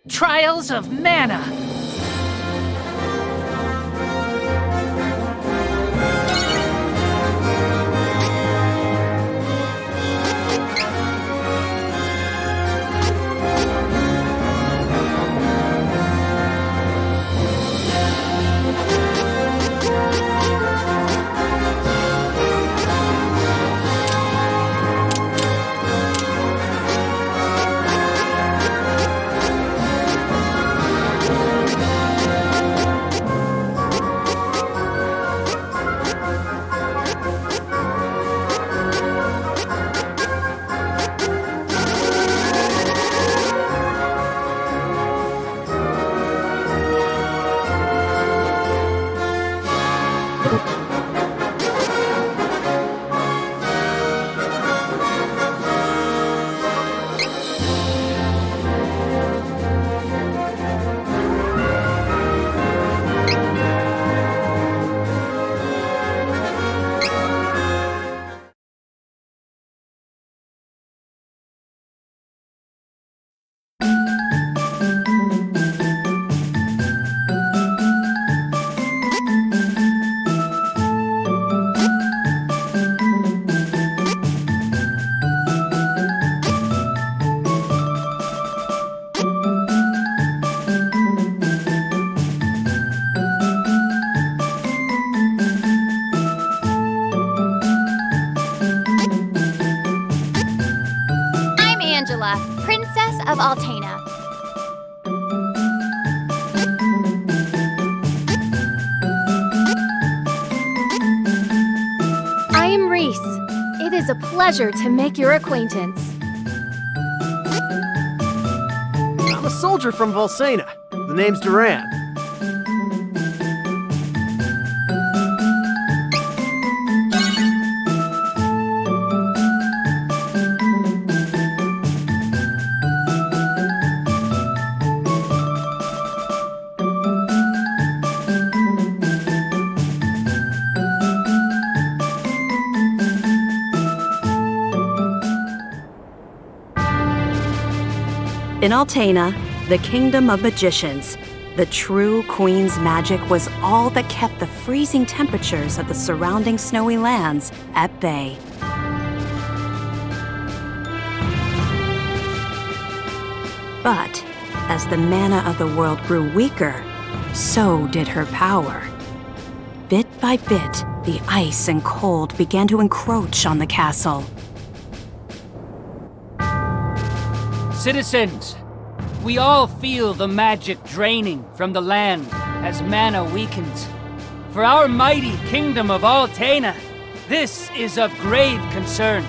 Trials of Mana. Angela, Princess of Altena. I am Reese. It is a pleasure to make your acquaintance. I'm a soldier from Volsena. The name's Duran. In Altena, the kingdom of magicians, the true queen's magic was all that kept the freezing temperatures of the surrounding snowy lands at bay. But as the mana of the world grew weaker, so did her power. Bit by bit, the ice and cold began to encroach on the castle. Citizens, we all feel the magic draining from the land as mana weakens. For our mighty kingdom of Altena, this is of grave concern.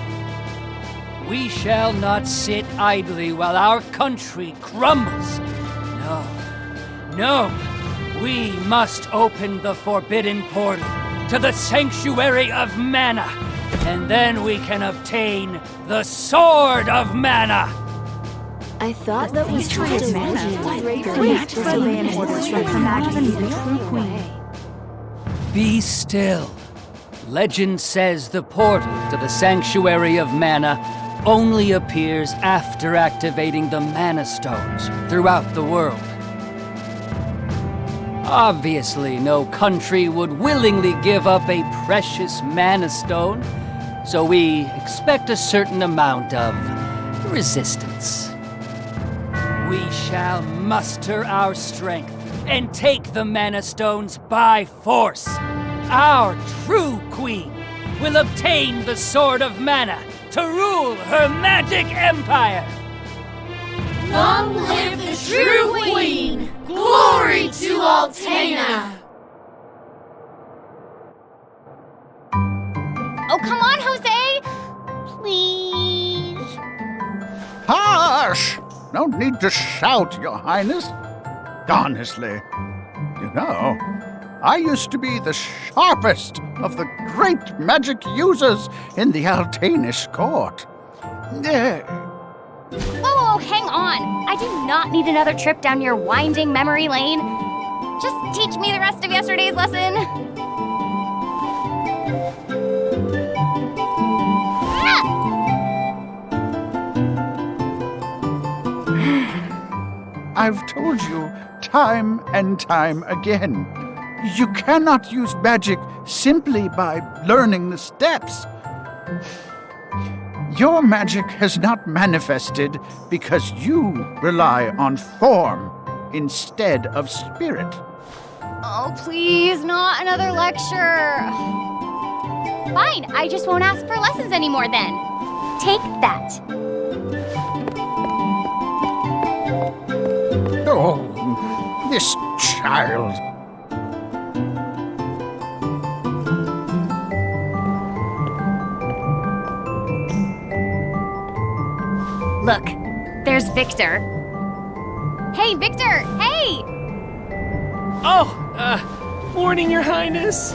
We shall not sit idly while our country crumbles. No, we must open the forbidden portal to the Sanctuary of Mana, and then we can obtain the Sword of Mana. I thought that we tried to Be still. Legend says the portal to the Sanctuary of Mana only appears after activating the Mana Stones throughout the world. Obviously, no country would willingly give up a precious Mana Stone, so we expect a certain amount of resistance. We shall muster our strength and take the Mana Stones by force. Our true queen will obtain the Sword of Mana to rule her magic empire. Long live the true queen! Glory to Altena! Oh, come on, Jose! Please. Hush! No need to shout, Your Highness. Honestly, you know, I used to be the sharpest of the great magic users in the Altenish court. Whoa, hang on. I do not need another trip down your winding memory lane. Just teach me the rest of yesterday's lesson. I've told you time and time again, you cannot use magic simply by learning the steps. Your magic has not manifested because you rely on form instead of spirit. Oh, please, not another lecture. Fine, I just won't ask for lessons anymore then. Take that. Oh, this child. Look, there's Victor. Hey, Victor, hey! Oh, morning, Your Highness.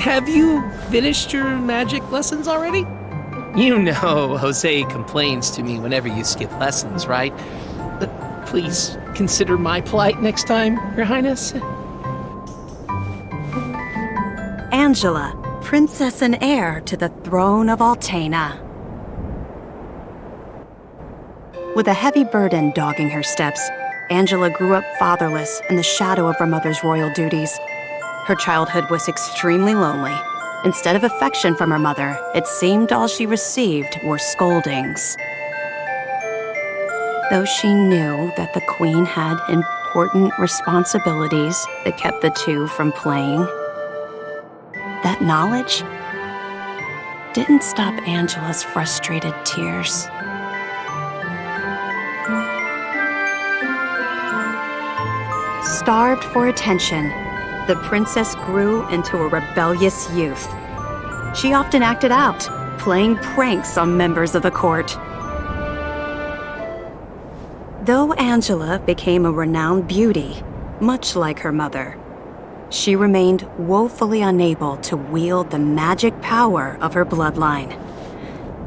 Have you finished your magic lessons already? You know Jose complains to me whenever you skip lessons, right? But please consider my plight next time, Your Highness. Angela, princess and heir to the throne of Altena. With a heavy burden dogging her steps, Angela grew up fatherless in the shadow of her mother's royal duties. Her childhood was extremely lonely. Instead of affection from her mother, it seemed all she received were scoldings. Though she knew that the queen had important responsibilities that kept the two from playing, that knowledge didn't stop Angela's frustrated tears. Starved for attention, the princess grew into a rebellious youth. She often acted out, playing pranks on members of the court. Though Angela became a renowned beauty, much like her mother, she remained woefully unable to wield the magic power of her bloodline.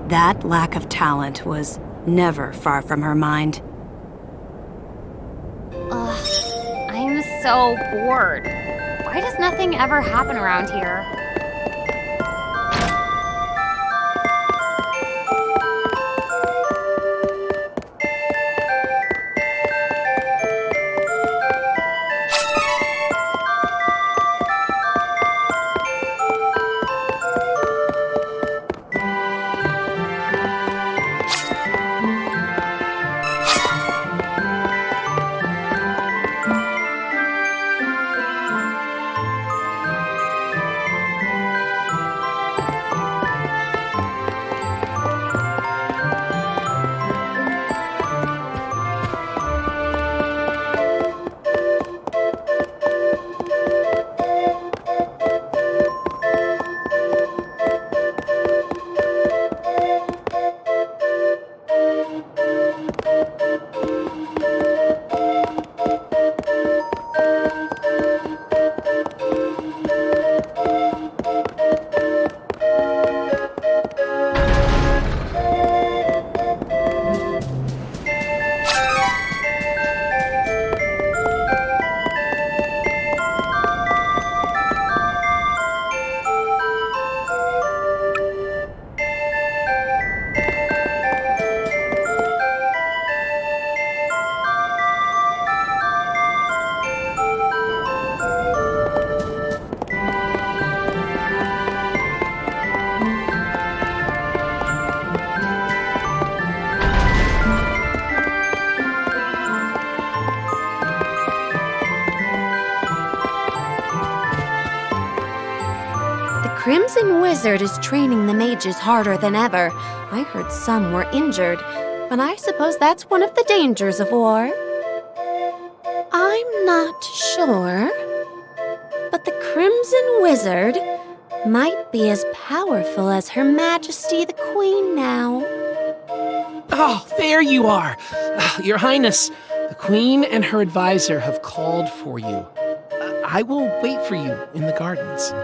That lack of talent was never far from her mind. I'm so bored. Why does nothing ever happen around here? Crimson Wizard is training the mages harder than ever. I heard some were injured, but I suppose that's one of the dangers of war. I'm not sure, but the Crimson Wizard might be as powerful as Her Majesty the Queen now. Oh, there you are. Your Highness, the Queen and her advisor have called for you. I will wait for you in the gardens.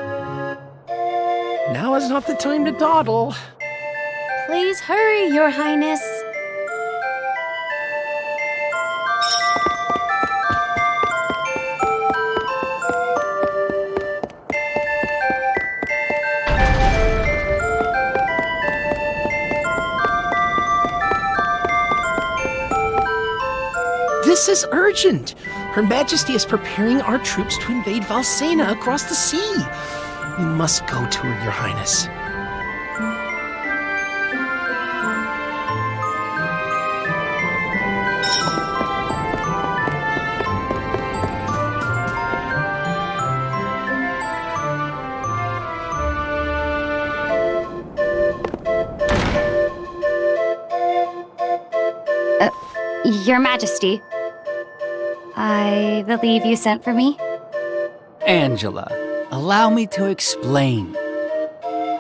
Now is not the time to dawdle. Please hurry, Your Highness. This is urgent. Her Majesty is preparing our troops to invade Valsena across the sea. We must go to her, Your Highness. Your Majesty, I believe you sent for me? Angela, allow me to explain.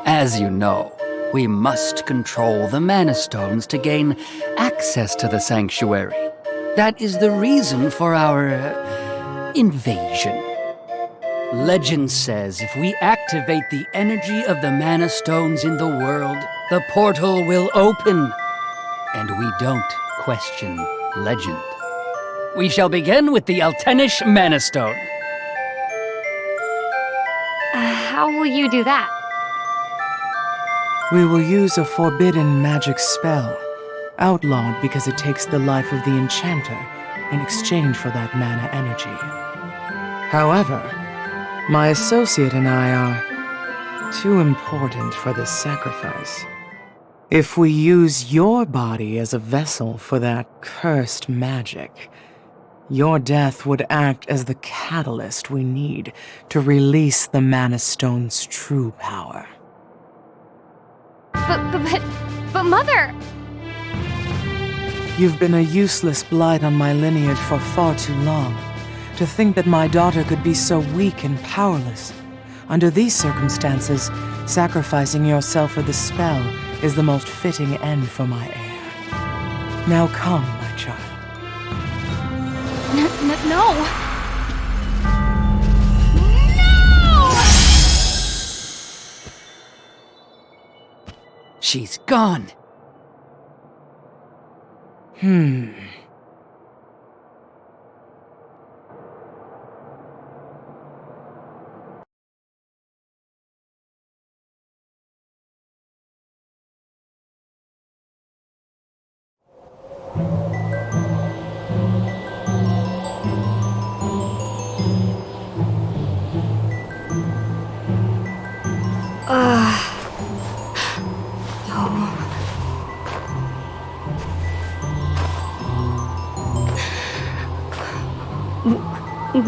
As you know, we must control the Mana Stones to gain access to the sanctuary. That is the reason for our invasion. Legend says if we activate the energy of the Mana Stones in the world, the portal will open. And we don't question legend. We shall begin with the Altenish Mana Stone. How will you do that? We will use a forbidden magic spell, outlawed because it takes the life of the enchanter in exchange for that mana energy. However, my associate and I are too important for this sacrifice. If we use your body as a vessel for that cursed magic, your death would act as the catalyst we need to release the Mana Stone's true power. But Mother! You've been a useless blight on my lineage for far too long. To think that my daughter could be so weak and powerless. Under these circumstances, sacrificing yourself for the spell is the most fitting end for my heir. Now come, my child. No! She's gone.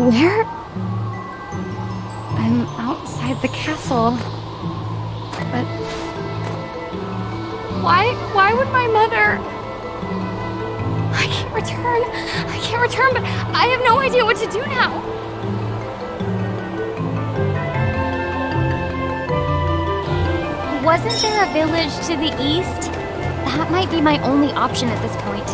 Where? I'm outside the castle. But why would my mother? I can't return, but I have no idea what to do now. Wasn't there a village to the east? That might be my only option at this point.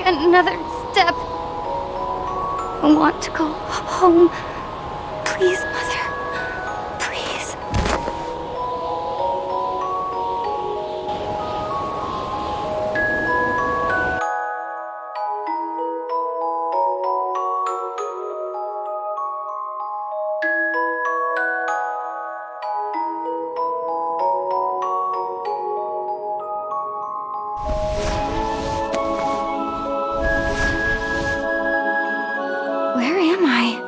another step. I want to go home. Please, Mother. Please. Where am I?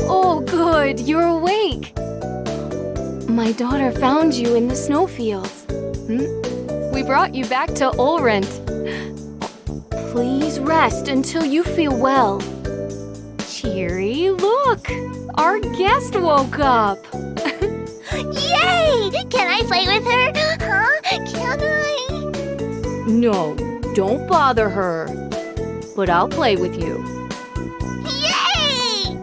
Oh, good, you're awake. My daughter found you in the snowfields. We brought you back to Ulrent. Please rest until you feel well. Cheery, look! Our guest woke up! Yay! Can I play with her? Huh? Can I? No, don't bother her. But I'll play with you. Yay!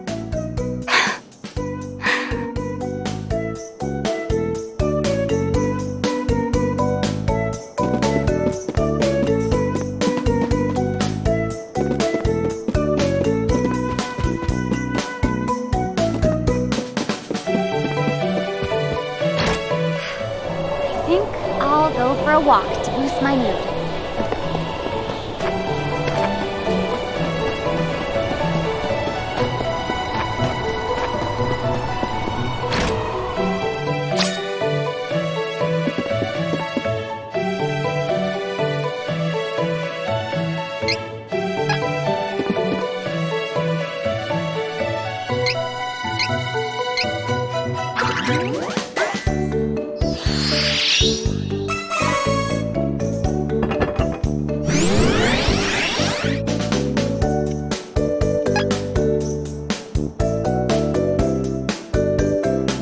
I think I'll go for a walk to boost my mood.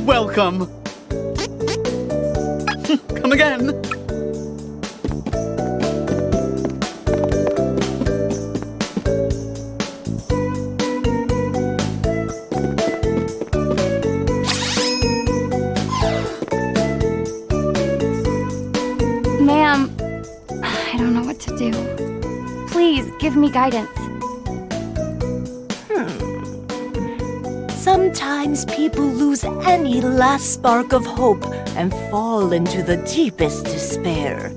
Welcome. Come again. Ma'am, I don't know what to do. Please, give me guidance. Sometimes people lose any last spark of hope and fall into the deepest despair.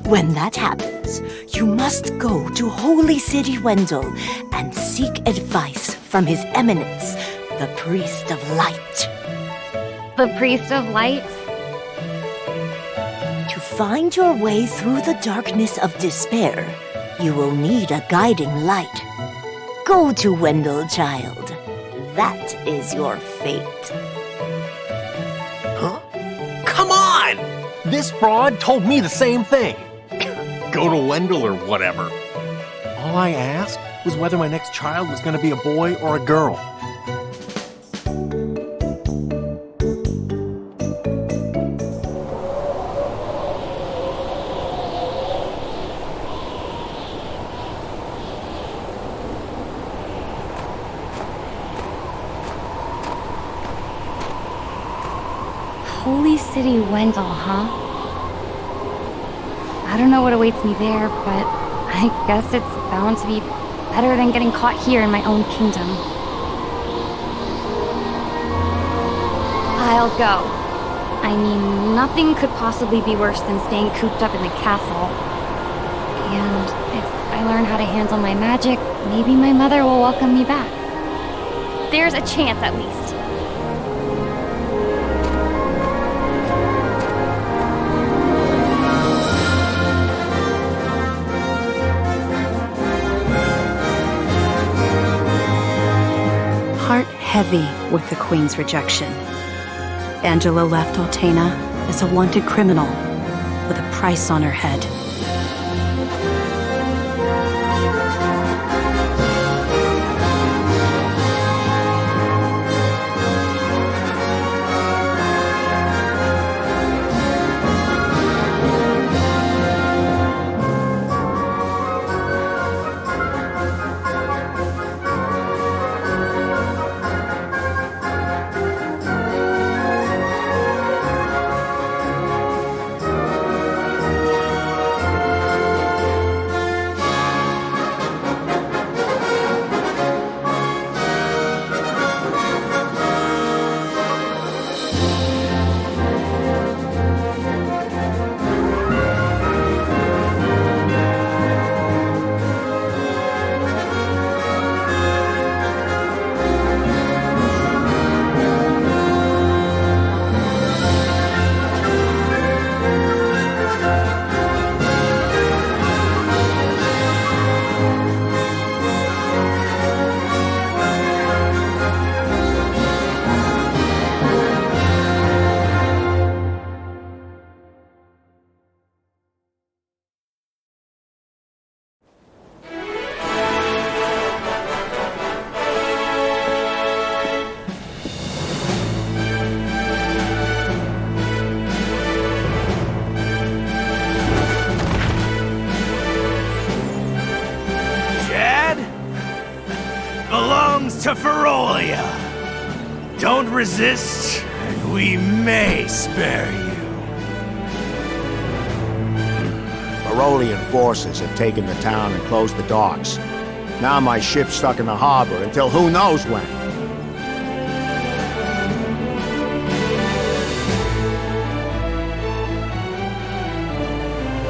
When that happens, you must go to Holy City Wendell and seek advice from His Eminence, the Priest of Light. The Priest of Light? To find your way through the darkness of despair, you will need a guiding light. Go to Wendell, child. That is your fate. Huh? Come on! This fraud told me the same thing. Go to Wendell or whatever. All I asked was whether my next child was going to be a boy or a girl. Holy City Wendell, huh? I don't know what awaits me there, but I guess it's bound to be better than getting caught here in my own kingdom. I'll go. I mean, nothing could possibly be worse than staying cooped up in the castle. And if I learn how to handle my magic, maybe my mother will welcome me back. There's a chance, at least. Heart heavy with the Queen's rejection, Angela left Altena as a wanted criminal with a price on her head. belongs to Ferolia. Don't resist, and we may spare you. Ferolian forces have taken the town and closed the docks. Now my ship's stuck in the harbor until who knows when.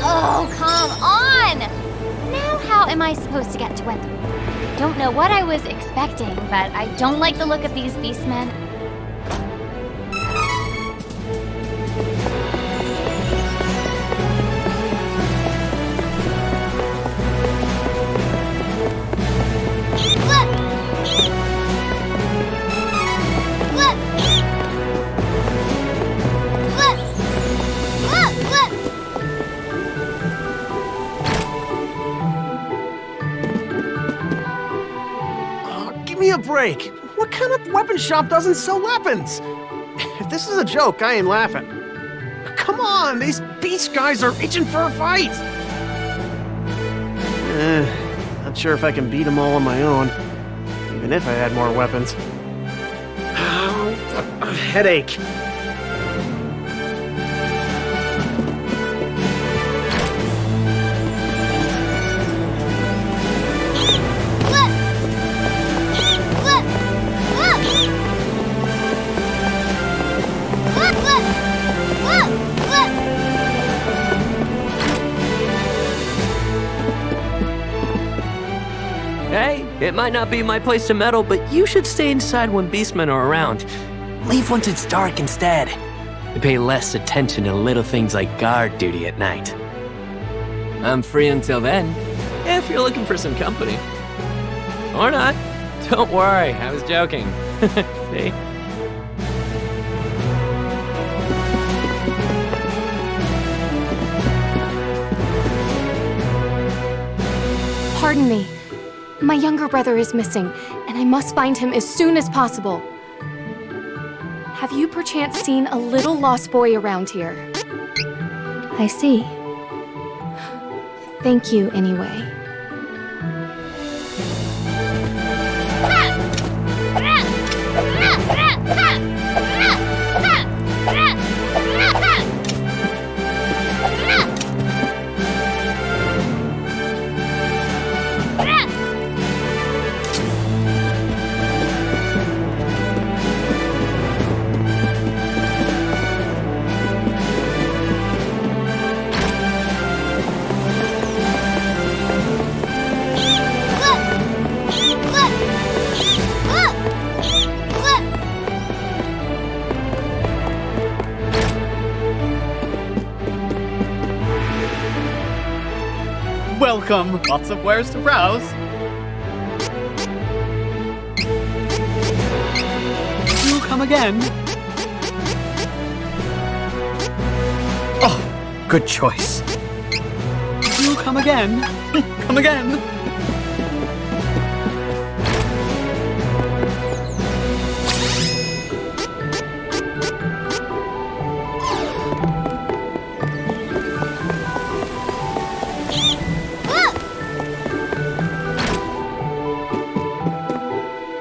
Oh, come on! Now how am I supposed to get to Wendell? I don't know what I was expecting, but I don't like the look of these beastmen. Give me a break. What kind of weapon shop doesn't sell weapons? If this is a joke, I ain't laughing. Come on, these beast guys are itching for a fight. Not sure if I can beat them all on my own, even if I had more weapons. A headache. Hey, it might not be my place to meddle, but you should stay inside when beastmen are around. Leave once it's dark instead. They pay less attention to little things like guard duty at night. I'm free until then, if you're looking for some company. Or not. Don't worry, I was joking. See? Pardon me. My younger brother is missing, and I must find him as soon as possible. Have you perchance seen a little lost boy around here? I see. Thank you anyway. Welcome! Lots of wares to browse. Do come again. Oh, good choice. Do come again. Come again.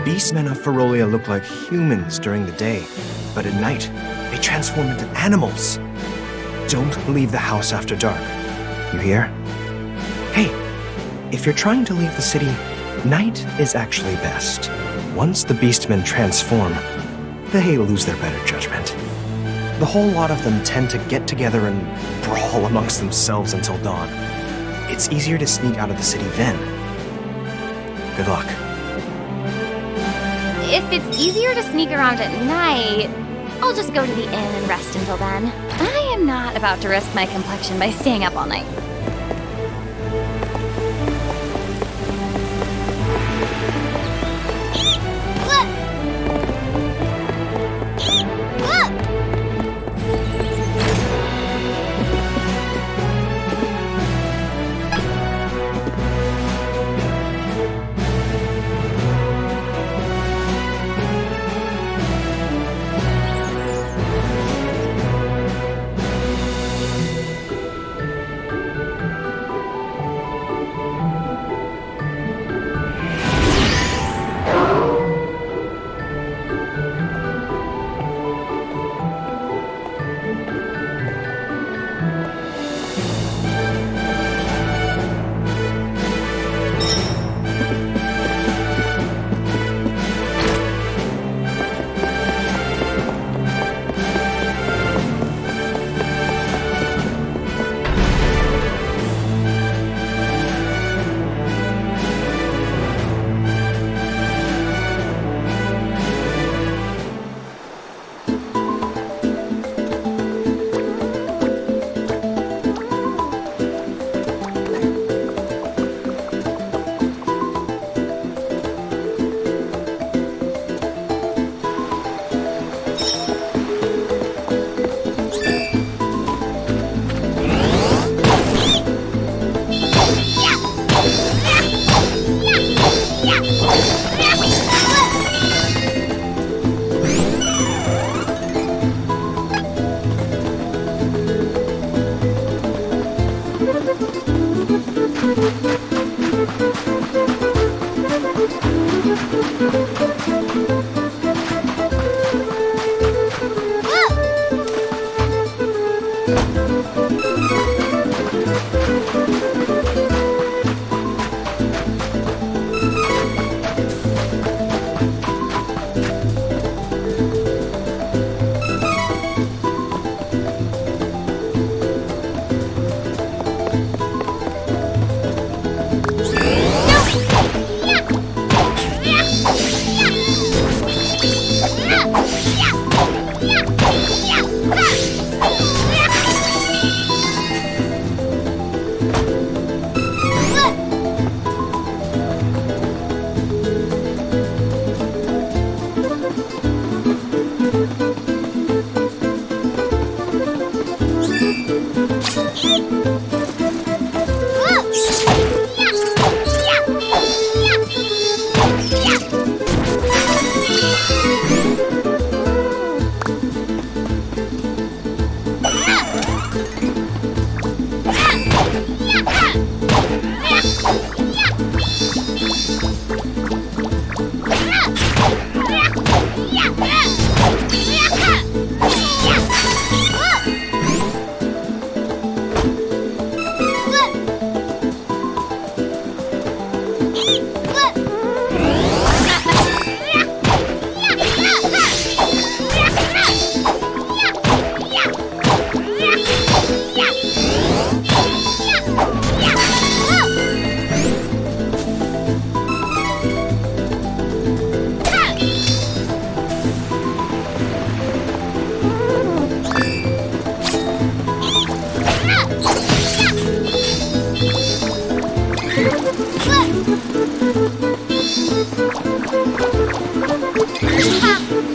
Beastmen of Ferolia look like humans during the day, but at night, they transform into animals. Don't leave the house after dark. You hear? Hey, if you're trying to leave the city, night is actually best. Once the beastmen transform, they lose their better judgment. The whole lot of them tend to get together and brawl amongst themselves until dawn. It's easier to sneak out of the city then. Good luck. If it's easier to sneak around at night, I'll just go to the inn and rest until then. I am not about to risk my complexion by staying up all night.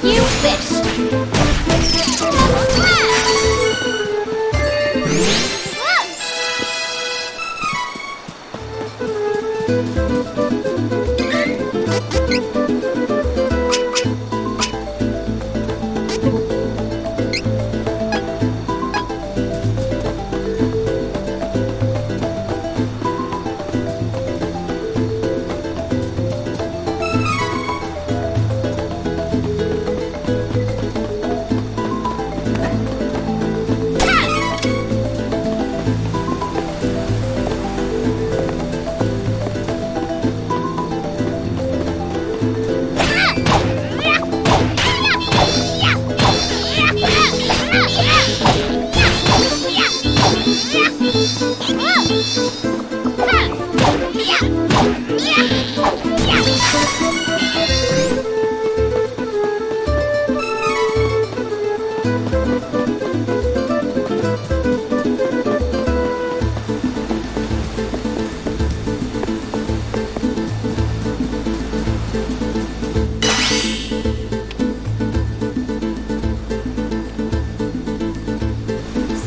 You wish.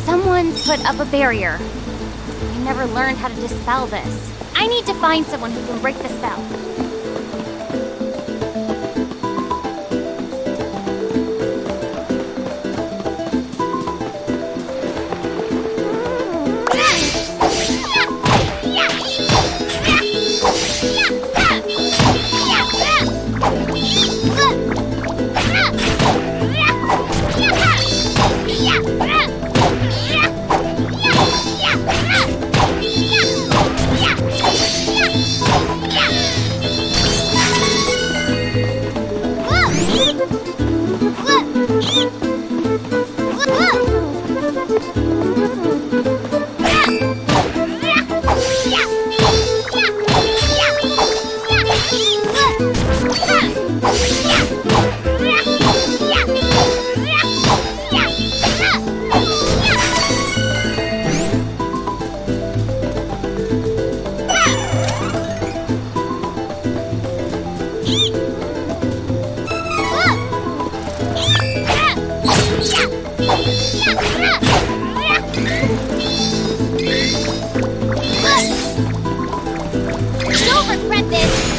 Someone's put up a barrier. I never learned how to dispel this. I need to find someone who can break the spell. You'll regret this!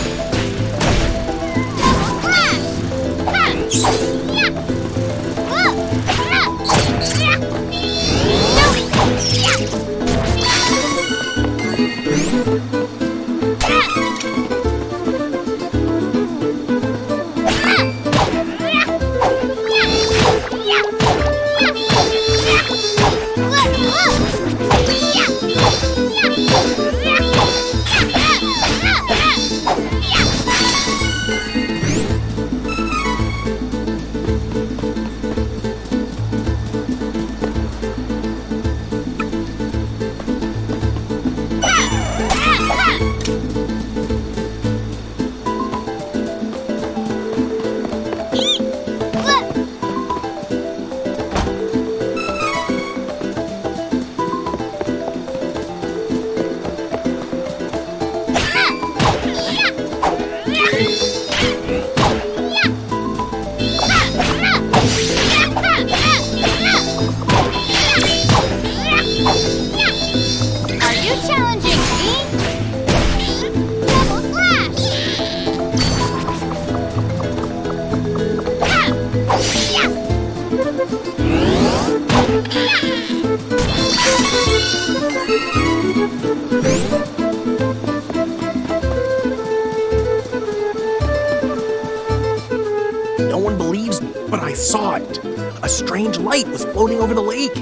No one believes me, but I saw it. A strange light was floating over the lake.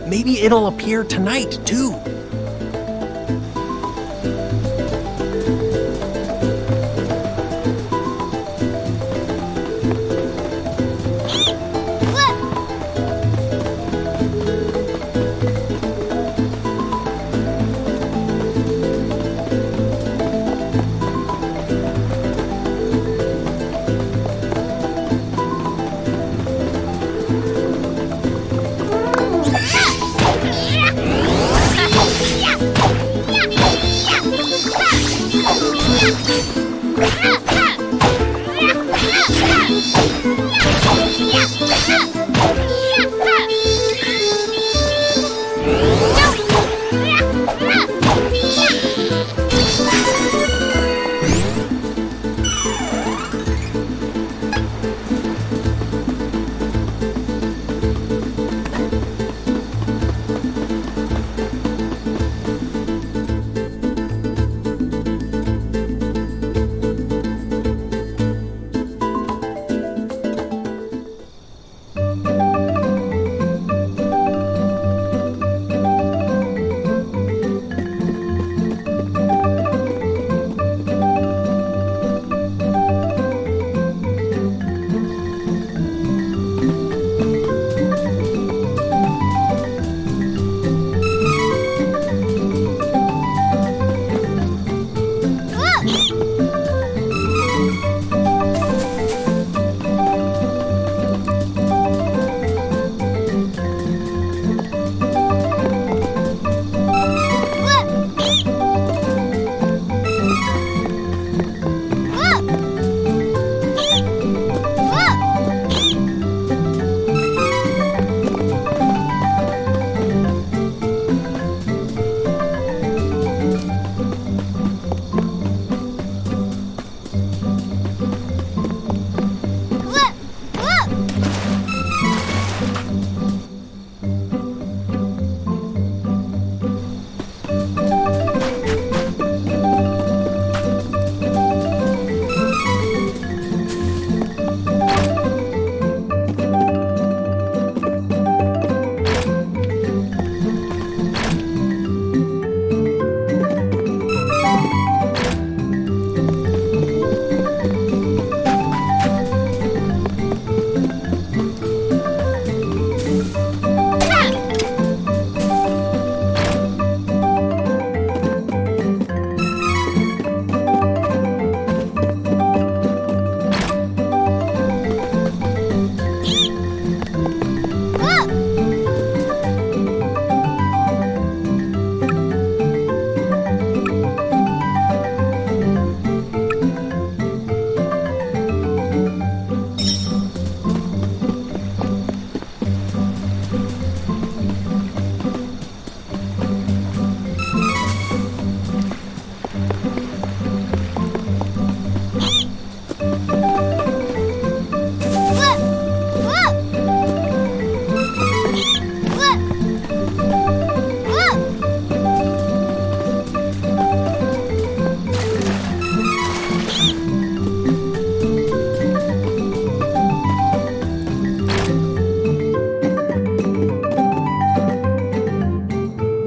Maybe it'll appear tonight, too.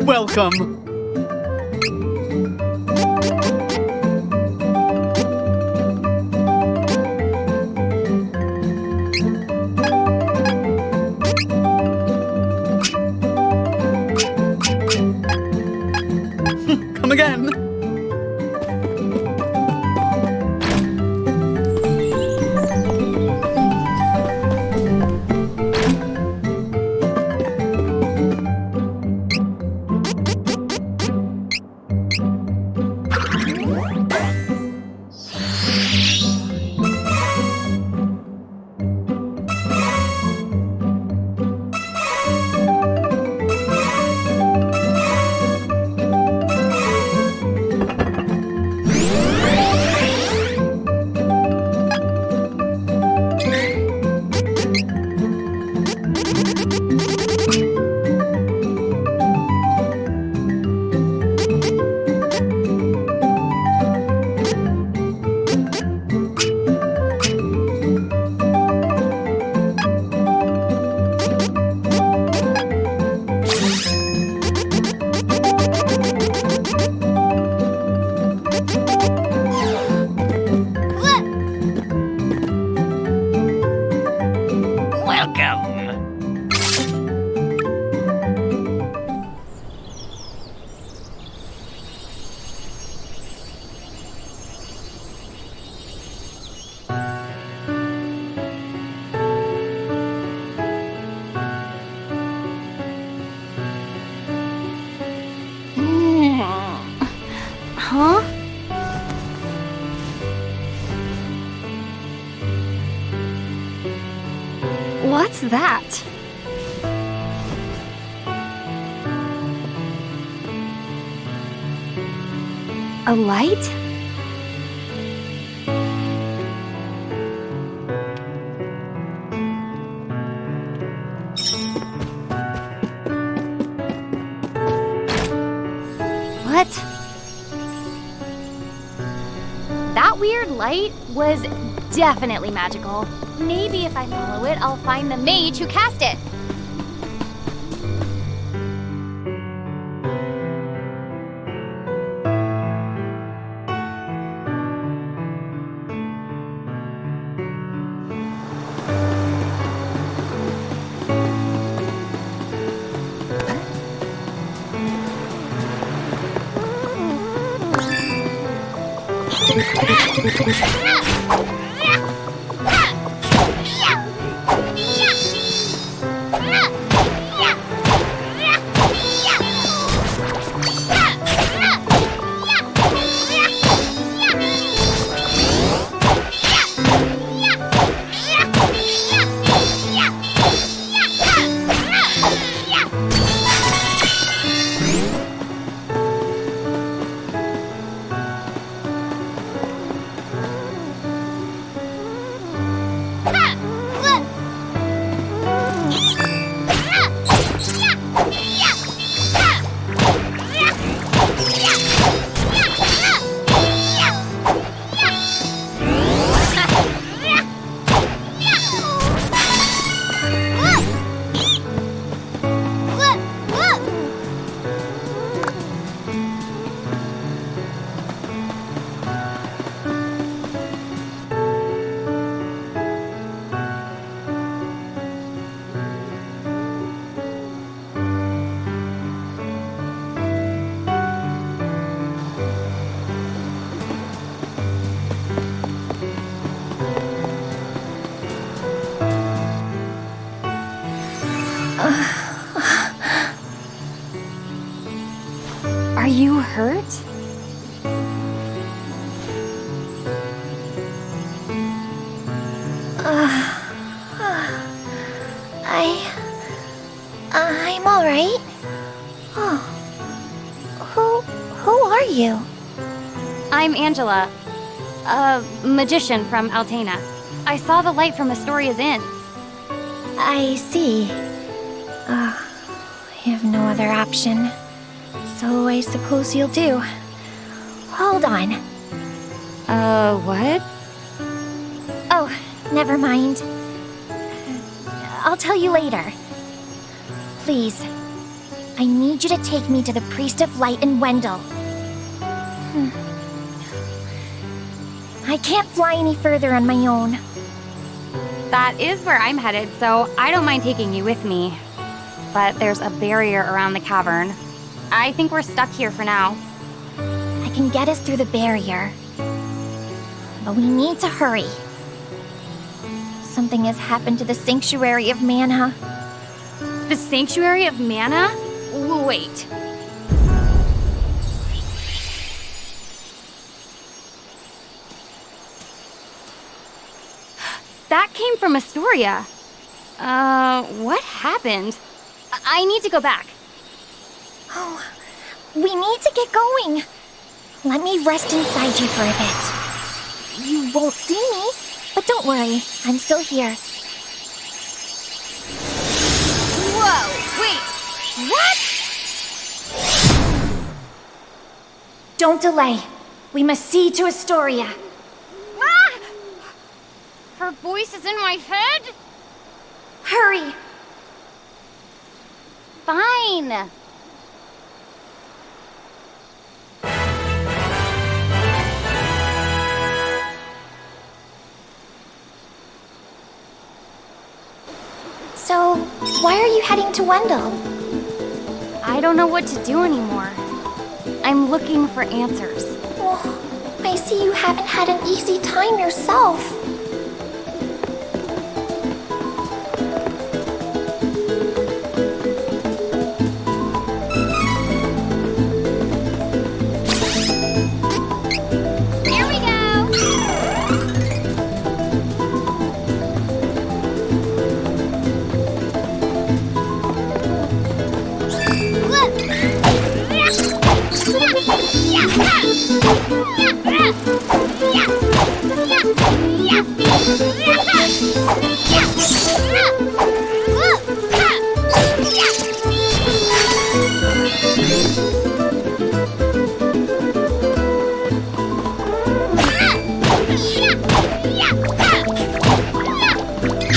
Welcome. Come again. What's that? A light? What? That weird light was definitely magical. Maybe if I follow it, I'll find the mage who cast it. Are you hurt? I'm all right. Oh, who are you? I'm Angela, a magician from Altena. I saw the light from Astoria's Inn. I see. I have no other option. So I suppose you'll do. Hold on. What? Oh, never mind. I'll tell you later. Please, I need you to take me to the Priest of Light in Wendell. I can't fly any further on my own. That is where I'm headed, so I don't mind taking you with me. But there's a barrier around the cavern. I think we're stuck here for now. I can get us through the barrier. But we need to hurry. Something has happened to the Sanctuary of Mana. The Sanctuary of Mana? Wait. That came from Astoria. What happened? I need to go back. Oh, we need to get going. Let me rest inside you for a bit. You won't see me, but don't worry, I'm still here. Whoa, wait, what? Don't delay. We must see to Astoria. Ah! Her voice is in my head? Hurry! Fine. So, why are you heading to Wendell? I don't know what to do anymore. I'm looking for answers. Oh, I see you haven't had an easy time yourself. Here we go!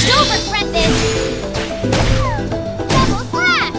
Don't regret this! Double slash!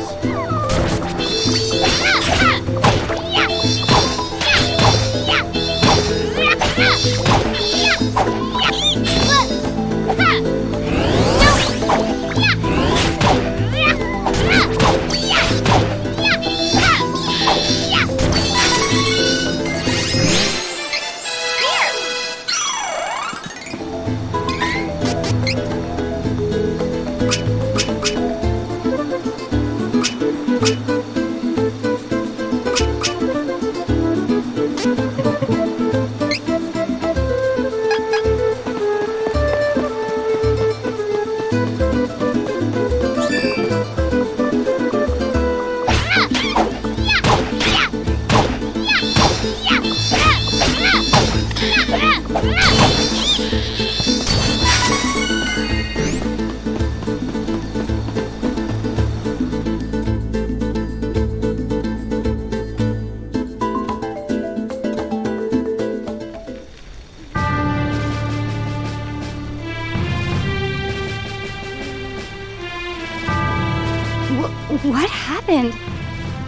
What happened?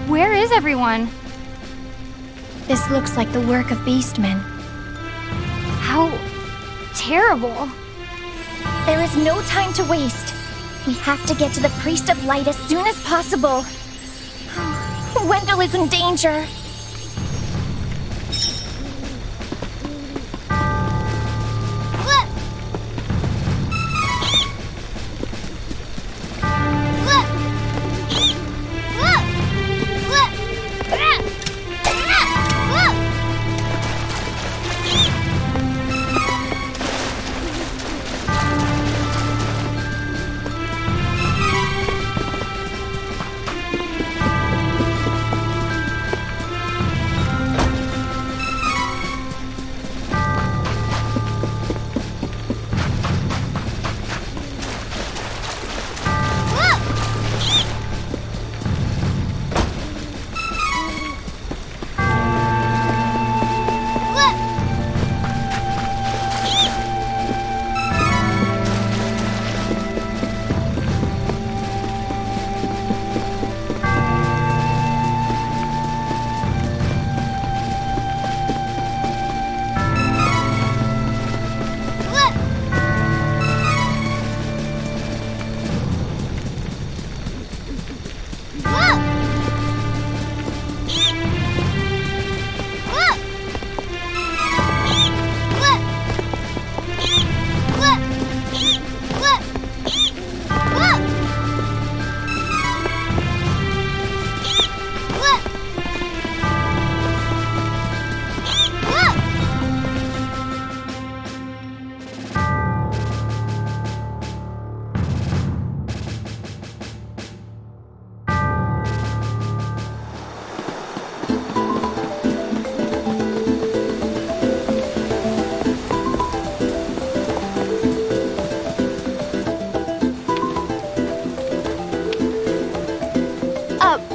Where is everyone? This looks like the work of Beastmen. How terrible. There is no time to waste. We have to get to the Priest of Light as soon as possible. Wendell is in danger.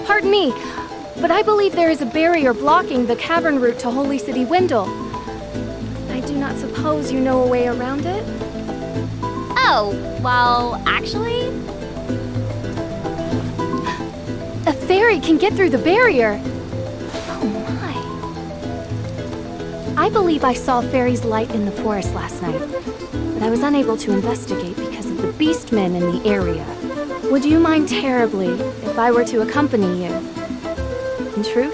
Pardon me, but I believe there is a barrier blocking the cavern route to Holy City Wendell. I do not suppose you know a way around it? Oh, well, actually... A fairy can get through the barrier! Oh my. I believe I saw Fairy's light in the forest last night, but I was unable to investigate because of the beastmen in the area. Would you mind terribly if I were to accompany you? In truth?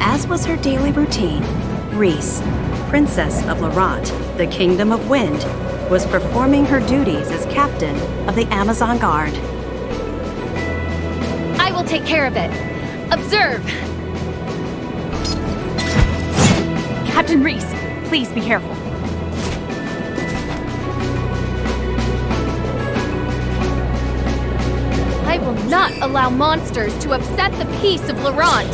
As was her daily routine, Reese, Princess of Laurent, the Kingdom of Wind, was performing her duties as captain of the Amazon Guard. I will take care of it. Observe! Captain Reese, please be careful. I will not allow monsters to upset the peace of Laurent.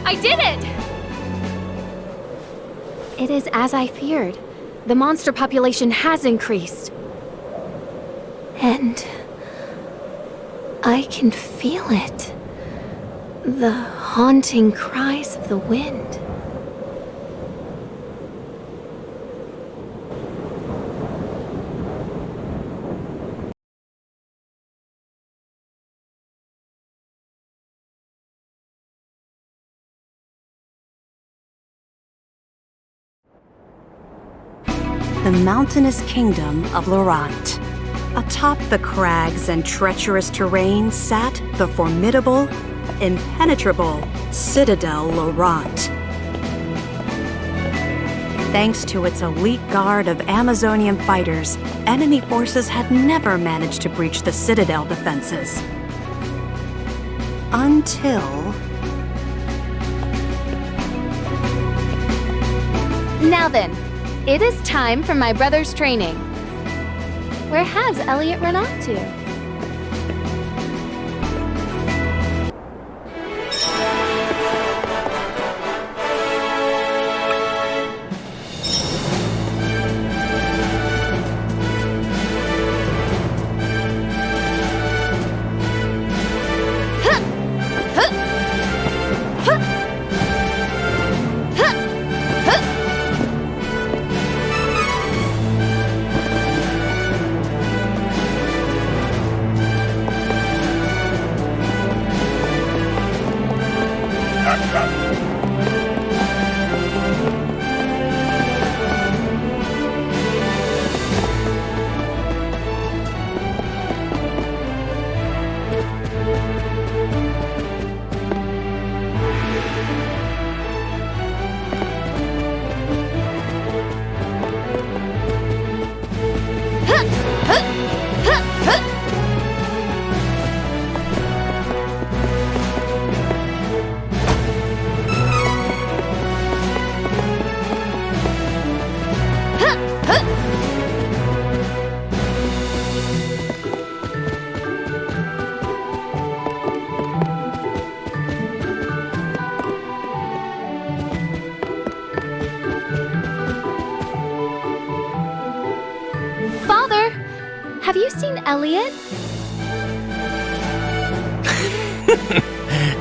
I did it! It is as I feared. The monster population has increased. And I can feel it. The haunting cries of the wind. The mountainous kingdom of Laurent. Atop the crags and treacherous terrain sat the formidable, impenetrable Citadel Laurent. Thanks to its elite guard of Amazonian fighters, enemy forces had never managed to breach the Citadel defenses. Until... Now then, it is time for my brother's training. Where has Elliot run off to? Father, have you seen Elliot?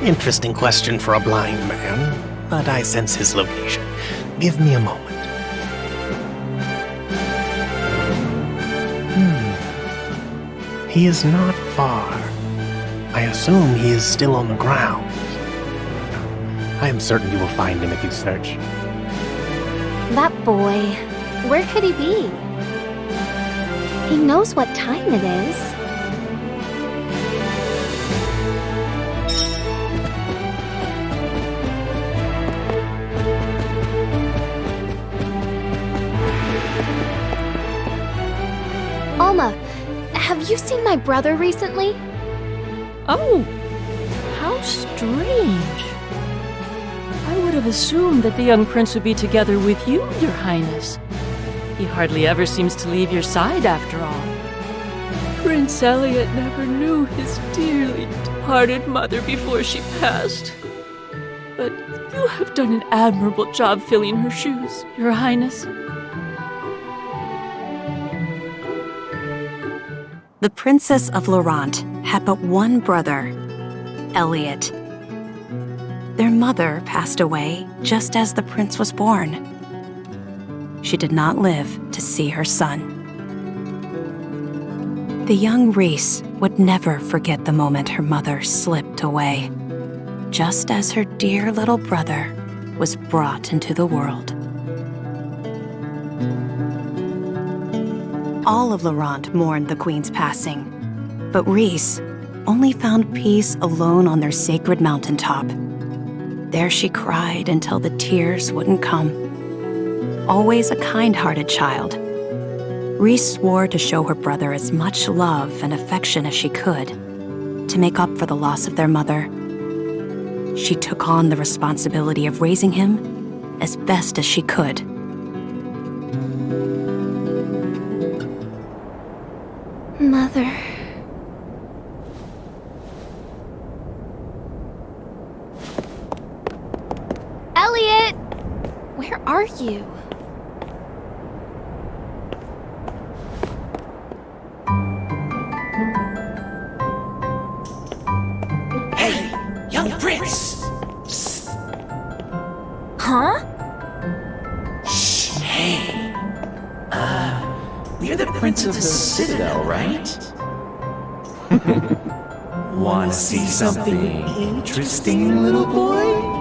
Interesting question for a blind man, but I sense his location. Give me a moment. He is not far. I assume he is still on the ground. I am certain you will find him if you search. That boy, where could he be? He knows what time it is. Alma, have you seen my brother recently? Oh, how strange. I would have assumed that the young prince would be together with you, Your Highness. He hardly ever seems to leave your side, after all. Prince Elliot never knew his dearly departed mother before she passed. But you have done an admirable job filling her shoes, Your Highness. The Princess of Laurent had but one brother, Elliot. Their mother passed away just as the prince was born. She did not live to see her son. The young Reese would never forget the moment her mother slipped away, just as her dear little brother was brought into the world. All of Laurent mourned the queen's passing, but Reese only found peace alone on their sacred mountaintop. There she cried until the tears wouldn't come. Always a kind-hearted child, Reese swore to show her brother as much love and affection as she could to make up for the loss of their mother. She took on the responsibility of raising him as best as she could. Mother. Elliot! Where are you? Hey, young prince! Psst. Huh? Shh, hey. You're the prince of the Citadel, right? Wanna see something interesting, little boy?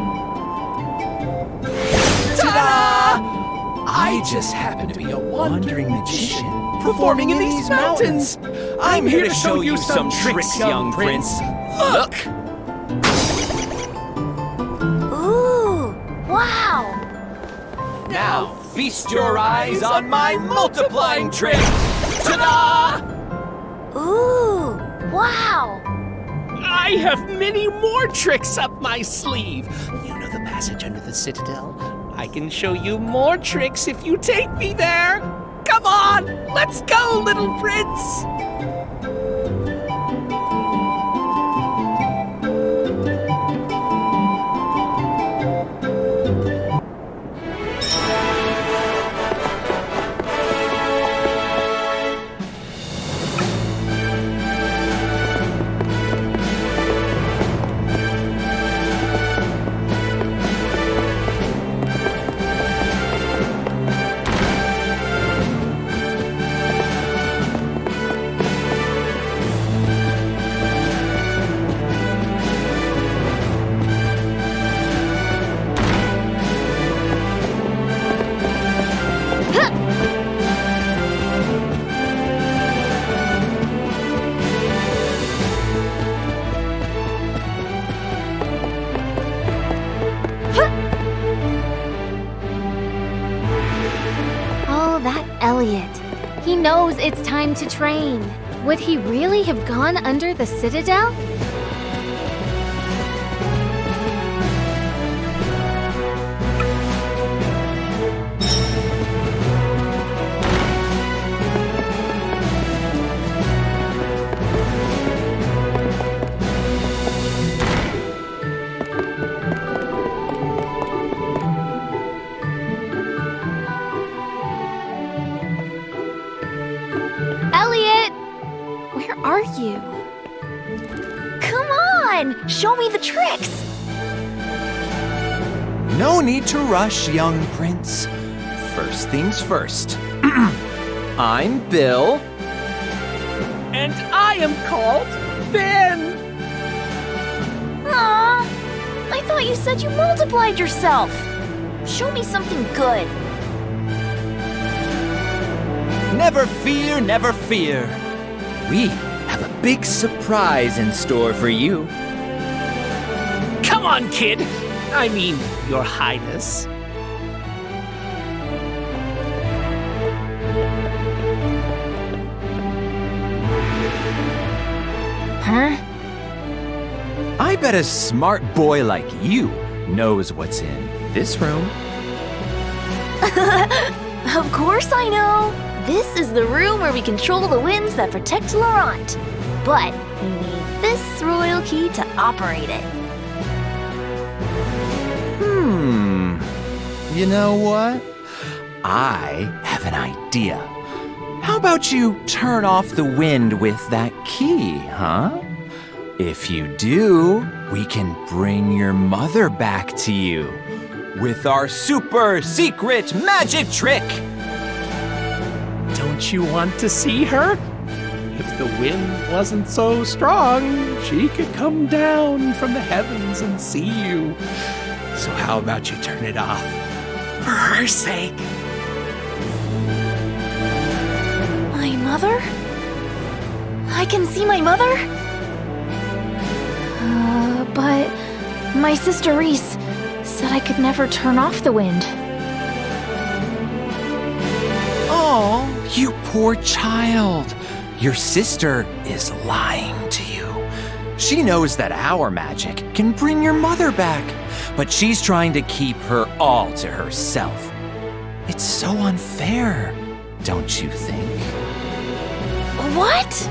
Ta-da! I just happen to be a wandering magician performing in these mountains. I'm here to show you some tricks, young prince. Look! Ooh, wow! Now, feast your eyes on my multiplying trick! Ta-da! Ooh, wow! I have many more tricks up my sleeve. You know the passage under the Citadel? I can show you more tricks if you take me there. Come on, let's go, little prince. Oh, that Elliot. He knows it's time to train. Would he really have gone under the Citadel? Elliot! Where are you? Come on! Show me the tricks! No need to rush, young prince. First things first. I'm Bill. And I am called Ben. Aw, I thought you said you multiplied yourself. Show me something good. Never fear, never fear. We have a big surprise in store for you. Come on, kid. I mean, Your Highness. Huh? I bet a smart boy like you knows what's in this room. Of course I know. This is the room where we control the winds that protect Laurent. But we need this royal key to operate it. You know what? I have an idea. How about you turn off the wind with that key, huh? If you do, we can bring your mother back to you with our super secret magic trick. Don't you want to see her? If the wind wasn't so strong, she could come down from the heavens and see you. So how about you turn it off? For her sake. My mother? I can see my mother? But my sister Reese said I could never turn off the wind. Oh, you poor child. Your sister is lying to you. She knows that our magic can bring your mother back, but she's trying to keep her all to herself. It's so unfair, don't you think? What?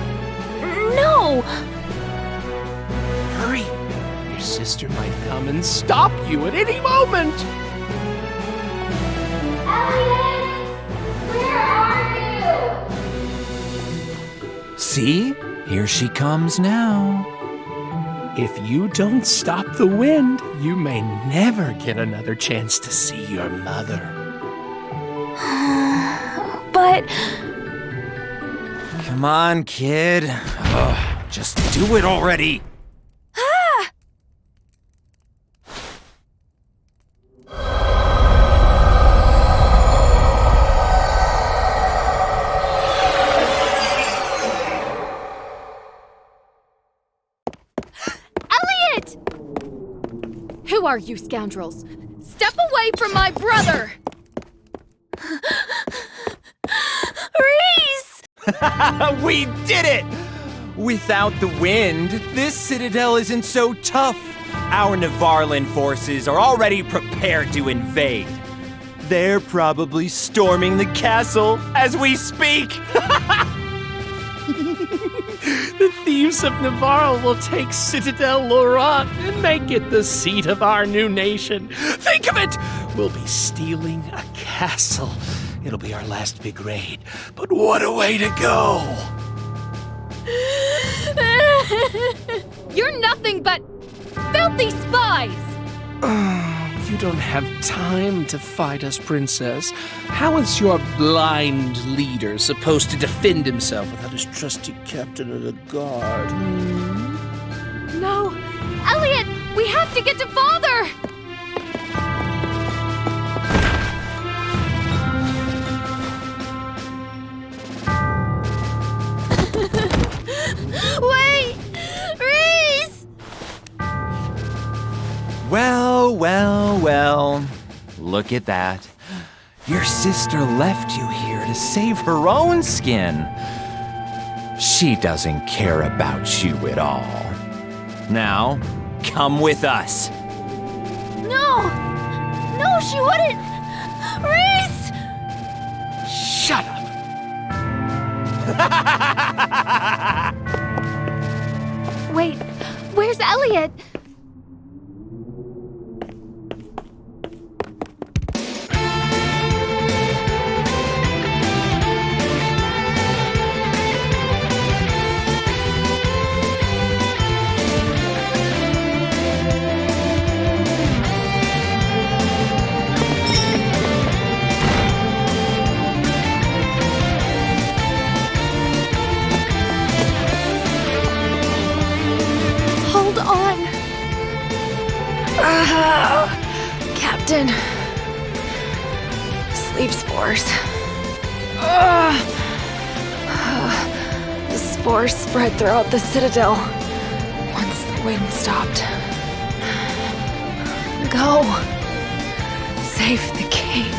No! Hurry! Your sister might come and stop you at any moment! See? Here she comes now. If you don't stop the wind, you may never get another chance to see your mother. But... Come on, kid. Ugh, just do it already. Who are you scoundrels? Step away from my brother! Reese! We did it! Without the wind, this citadel isn't so tough. Our Nevarland forces are already prepared to invade. They're probably storming the castle as we speak. The thieves of Navarre will take Citadel Laurent and make it the seat of our new nation. Think of it! We'll be stealing a castle. It'll be our last big raid, but what a way to go! You're nothing but filthy spies! You don't have time to fight us, Princess. How is your blind leader supposed to defend himself without his trusty captain of the guard? No! Elliot! We have to get to Father! Wait! Reese! Well, well, well. Look at that. Your sister left you here to save her own skin. She doesn't care about you at all. Now, come with us. No! No, she wouldn't! Reese! Shut up! Wait, where's Elliot? Hold on. Captain. Sleep spores. The spores spread throughout the citadel once the wind stopped. Go. Save the king.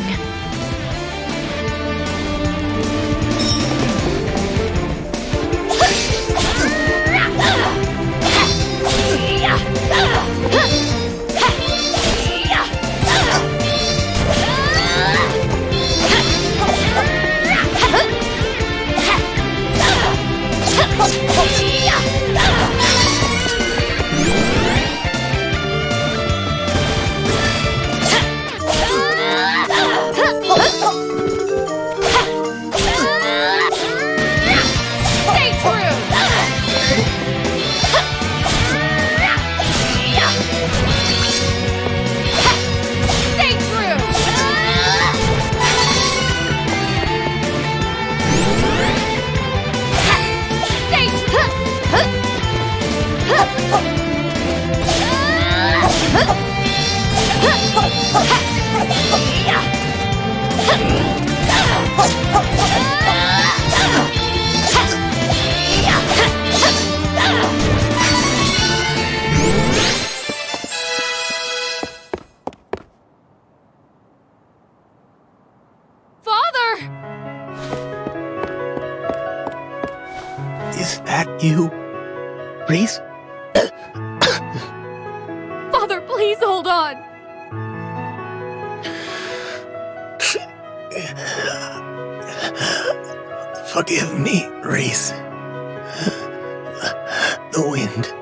Reese? Father, please hold on. Forgive me, Reese. The wind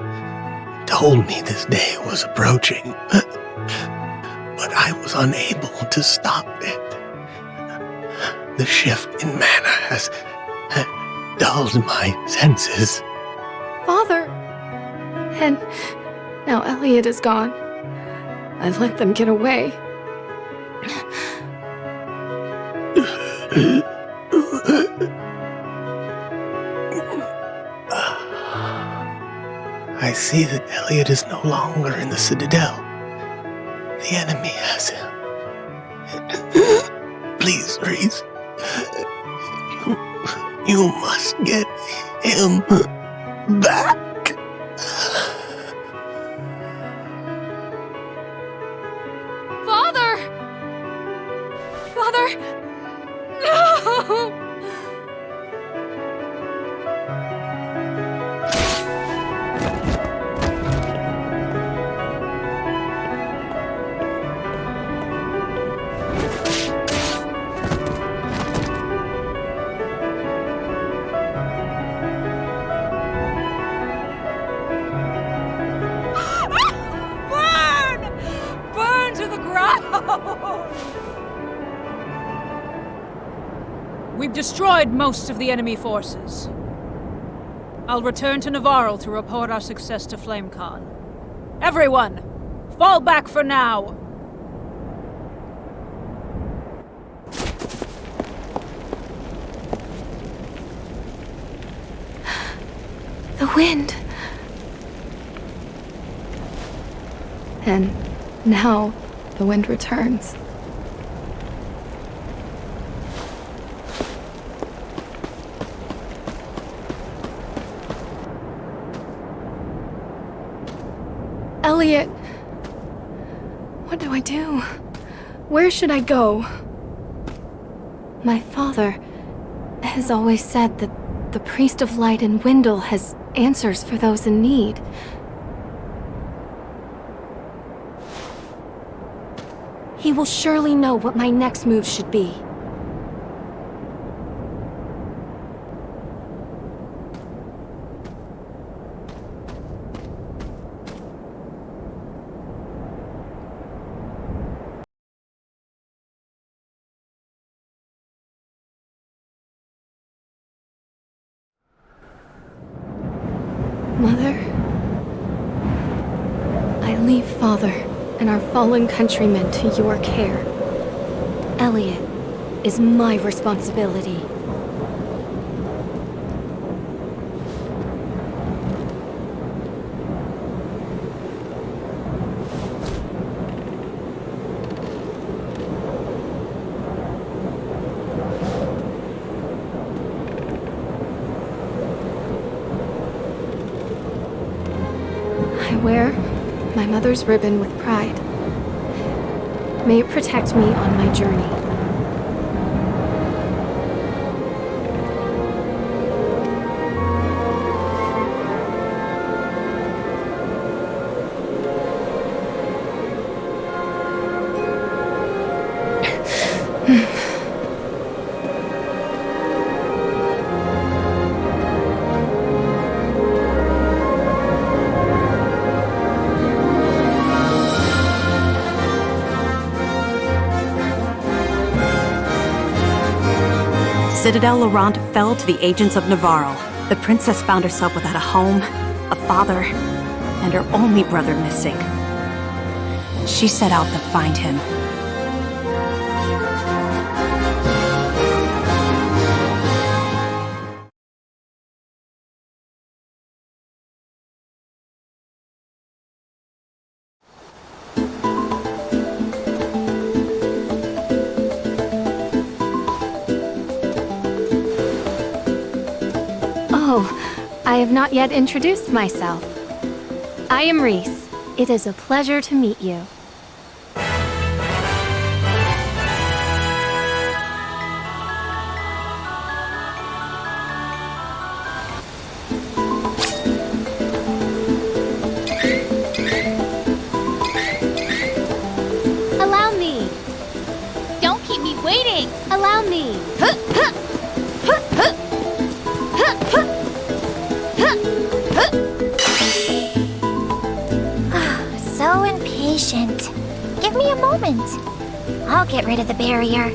told me this day was approaching, but I was unable to stop it. The shift in mana has dulled my senses. Father! And now Elliot is gone. I let them get away. I see that Elliot is no longer in the Citadel. The enemy has him. Please, Reese. You must get him back. Father! Father! No! Burn to the ground! We've destroyed most of the enemy forces. I'll return to Navarro to report our success to Flame Khan. Everyone, fall back for now! The wind. And now the wind returns. Elliot! What do I do? Where should I go? My father has always said that the Priest of Light in Wendel has answers for those in need. He will surely know what my next move should be. Mother, I leave Father and our fallen countrymen to your care. Elliot is my responsibility. I wear my mother's ribbon with pride. May it protect me on my journey. Citadel Laurent fell to the agents of Navarro. The princess found herself without a home, a father, and her only brother missing. She set out to find him. I have not yet introduced myself. I am Reese. It is a pleasure to meet you. so impatient. Give me a moment. I'll get rid of the barrier.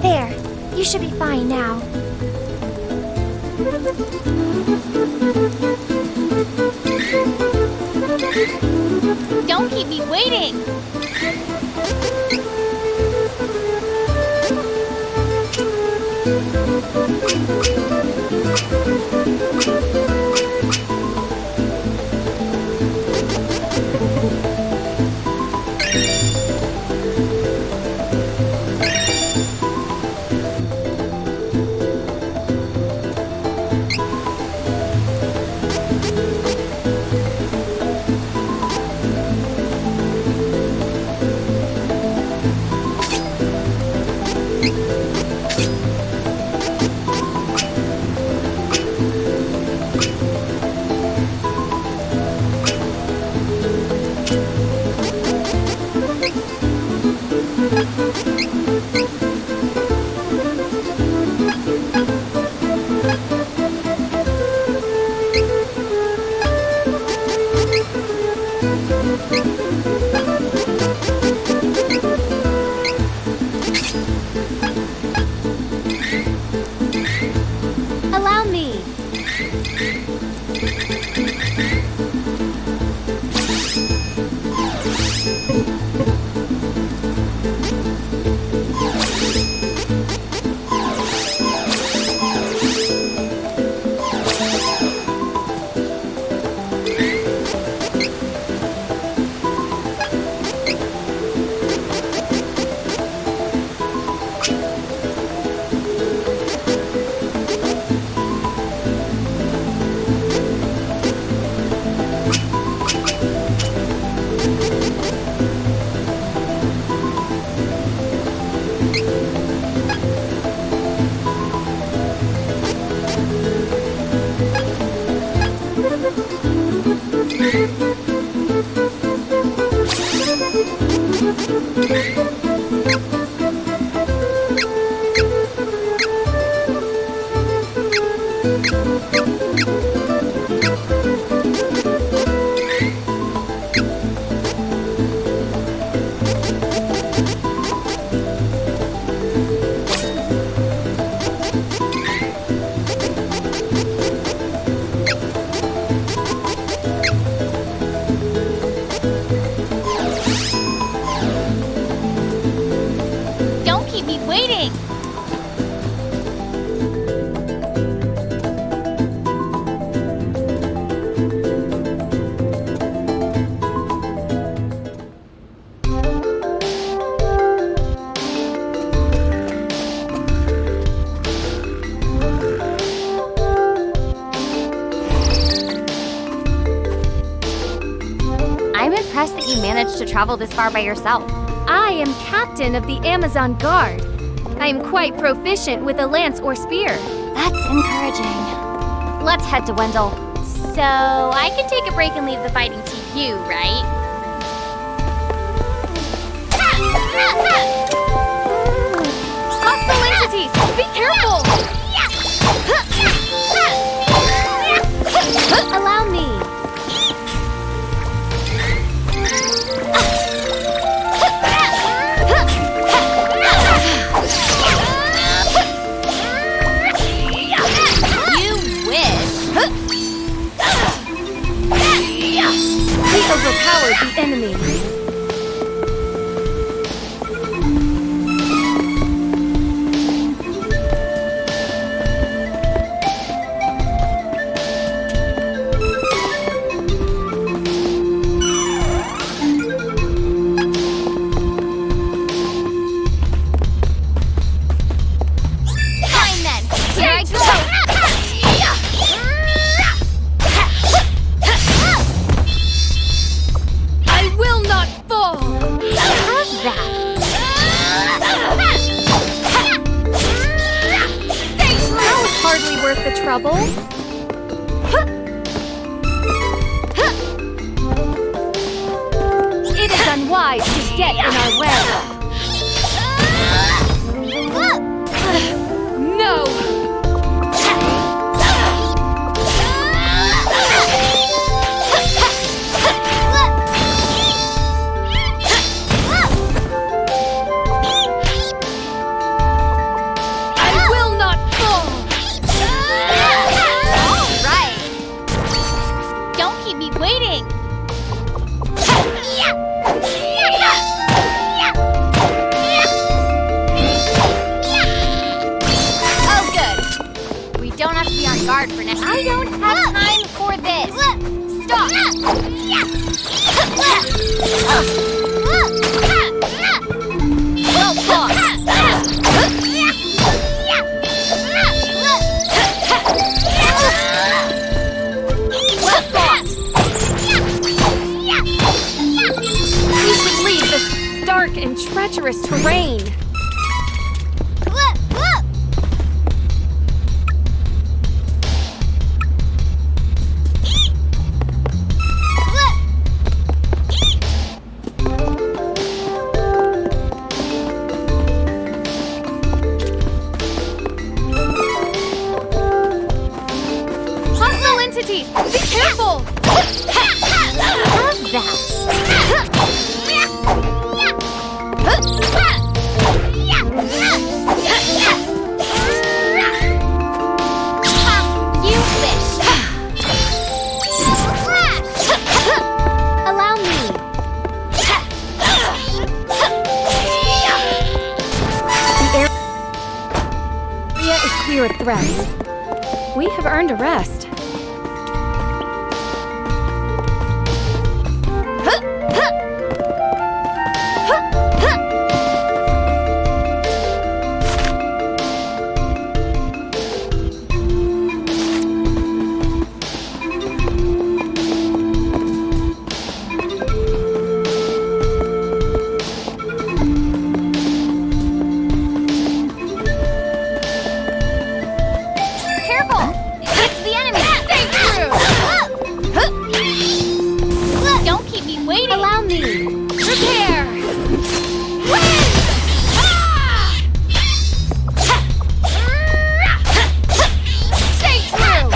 There. You should be fine now. Don't keep me waiting! Allow me. Don't keep me waiting! I'm impressed that you managed to travel this far by yourself. I am captain of the Amazon Guard. I am quite proficient with a lance or spear. That's encouraging. Let's head to Wendell. So, I can take a break and leave the fighting to you, right? Hostile entities! Be careful! Allow me. We overpowered the enemy. Fine then, here I go! I will not fall! How's that? That was hardly worth the trouble. It is unwise to get in our way. No! hard for now. I don't have time for this. Stop. Well fought. Well fought. We should leave this dark and treacherous terrain. Hostile entities! Be careful! How's that? You wish. Allow me. The area is clear of threats. We have earned a rest. Careful! It's the enemy! Stay true! Don't keep me waiting! Allow me! Prepare! Win! Stay true!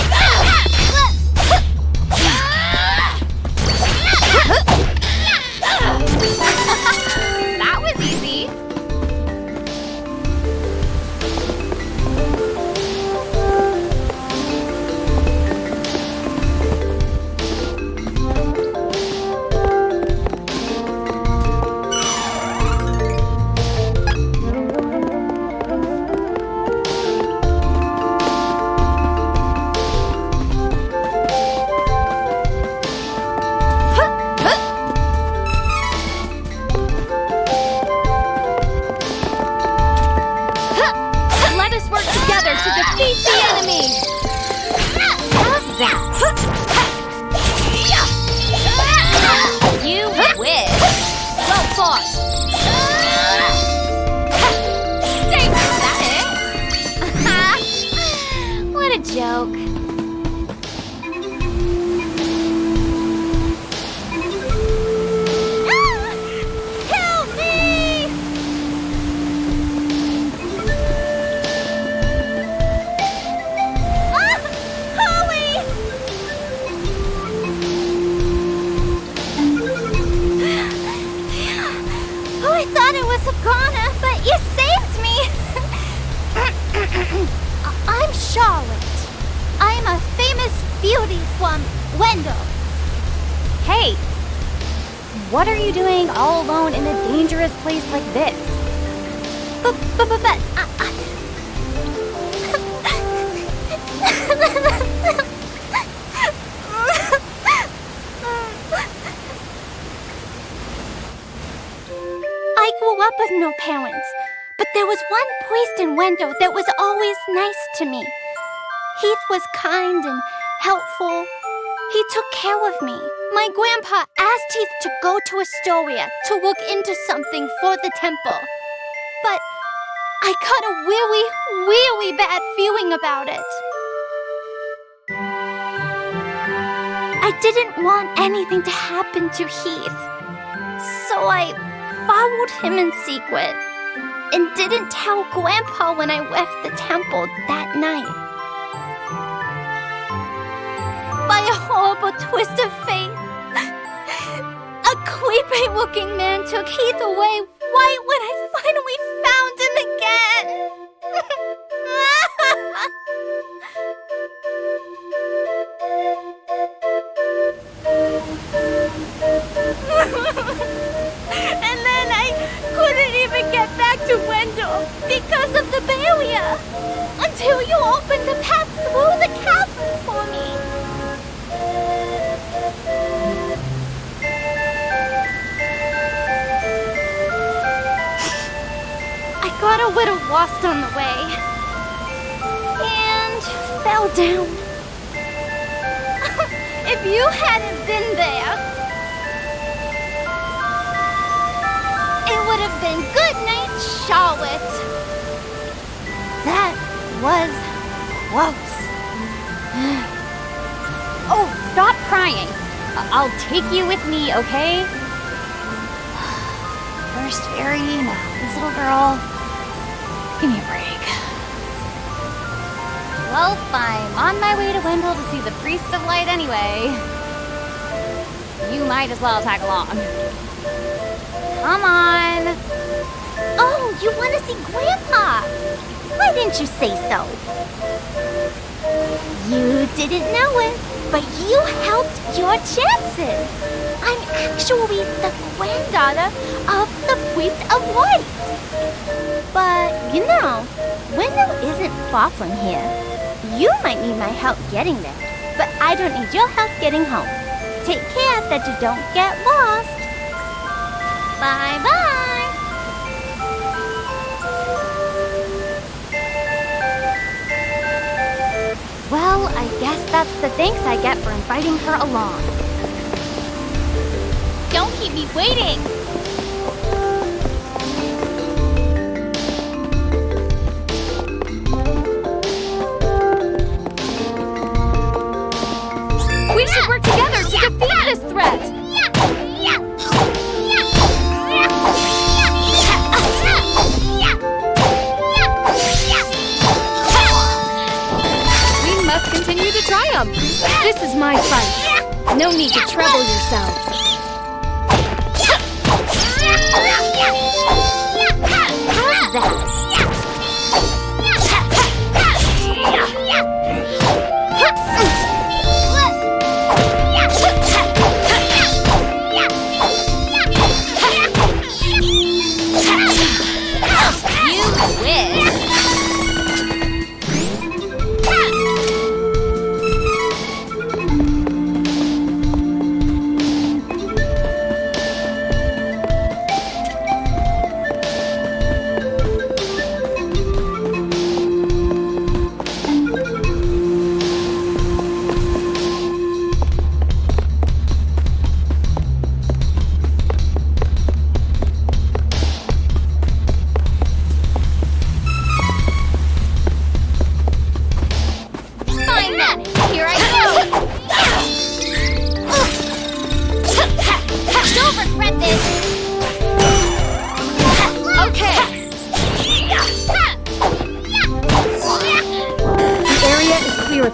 That was easy! Let us work together to defeat the enemy! How's that? You wish! Well fought! Stay that it? What a joke. Help me! Chloe! Oh, I thought it was Agana, but you saved me! I'm Charlotte. I'm a famous beauty from Wendell. Hey! What are you doing all alone in a dangerous place like this? But I grew up with no parents, but there was one priest in Wendell that was always nice to me. Heath was kind and helpful. He took care of me. My grandpa asked Heath to go to Astoria to look into something for the temple. But I got a really, really bad feeling about it. I didn't want anything to happen to Heath. So I followed him in secret and didn't tell Grandpa when I left the temple that night. By a horrible twist of fate, a creepy-looking man took Heath away right when I finally found him again. And then I couldn't even get back to Wendell because of the barrier until you opened the path through the castle. lost on the way. And fell down. If you hadn't been there, it would have been good night, Charlotte. That was close. Oh, stop crying. I'll take you with me, okay? First fairy, now this little girl. Give me a break. Well, I'm on my way to Wendell to see the Priest of Light anyway. You might as well tag along. Come on. Oh, you want to see Grandpa? Why didn't you say so? You didn't know it, but you helped your chances. I'm actually the granddaughter of the Priest of Light. But, you know, Wendell isn't far from here. You might need my help getting there, but I don't need your help getting home. Take care that you don't get lost. Bye-bye. Well, I guess that's the thanks I get for inviting her along. Don't keep me waiting. We should work together to defeat this threat! We must continue to triumph! This is my fight! No need to trouble yourselves! How's that?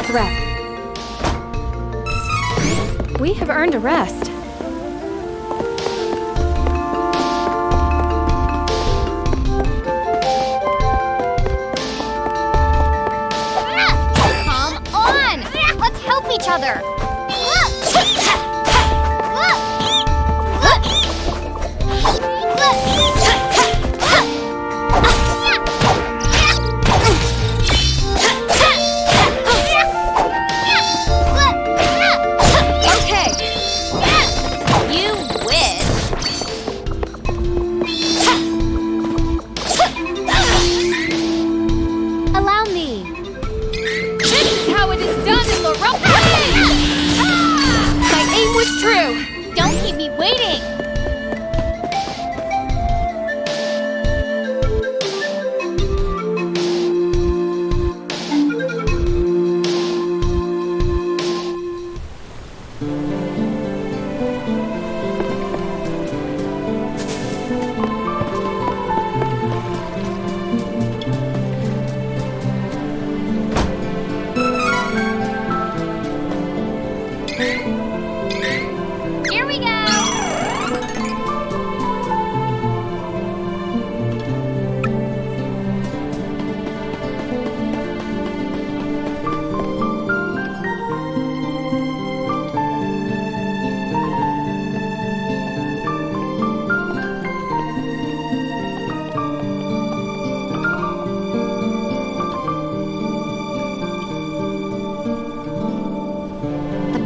Threat. We have earned a rest. Come on! Let's help each other!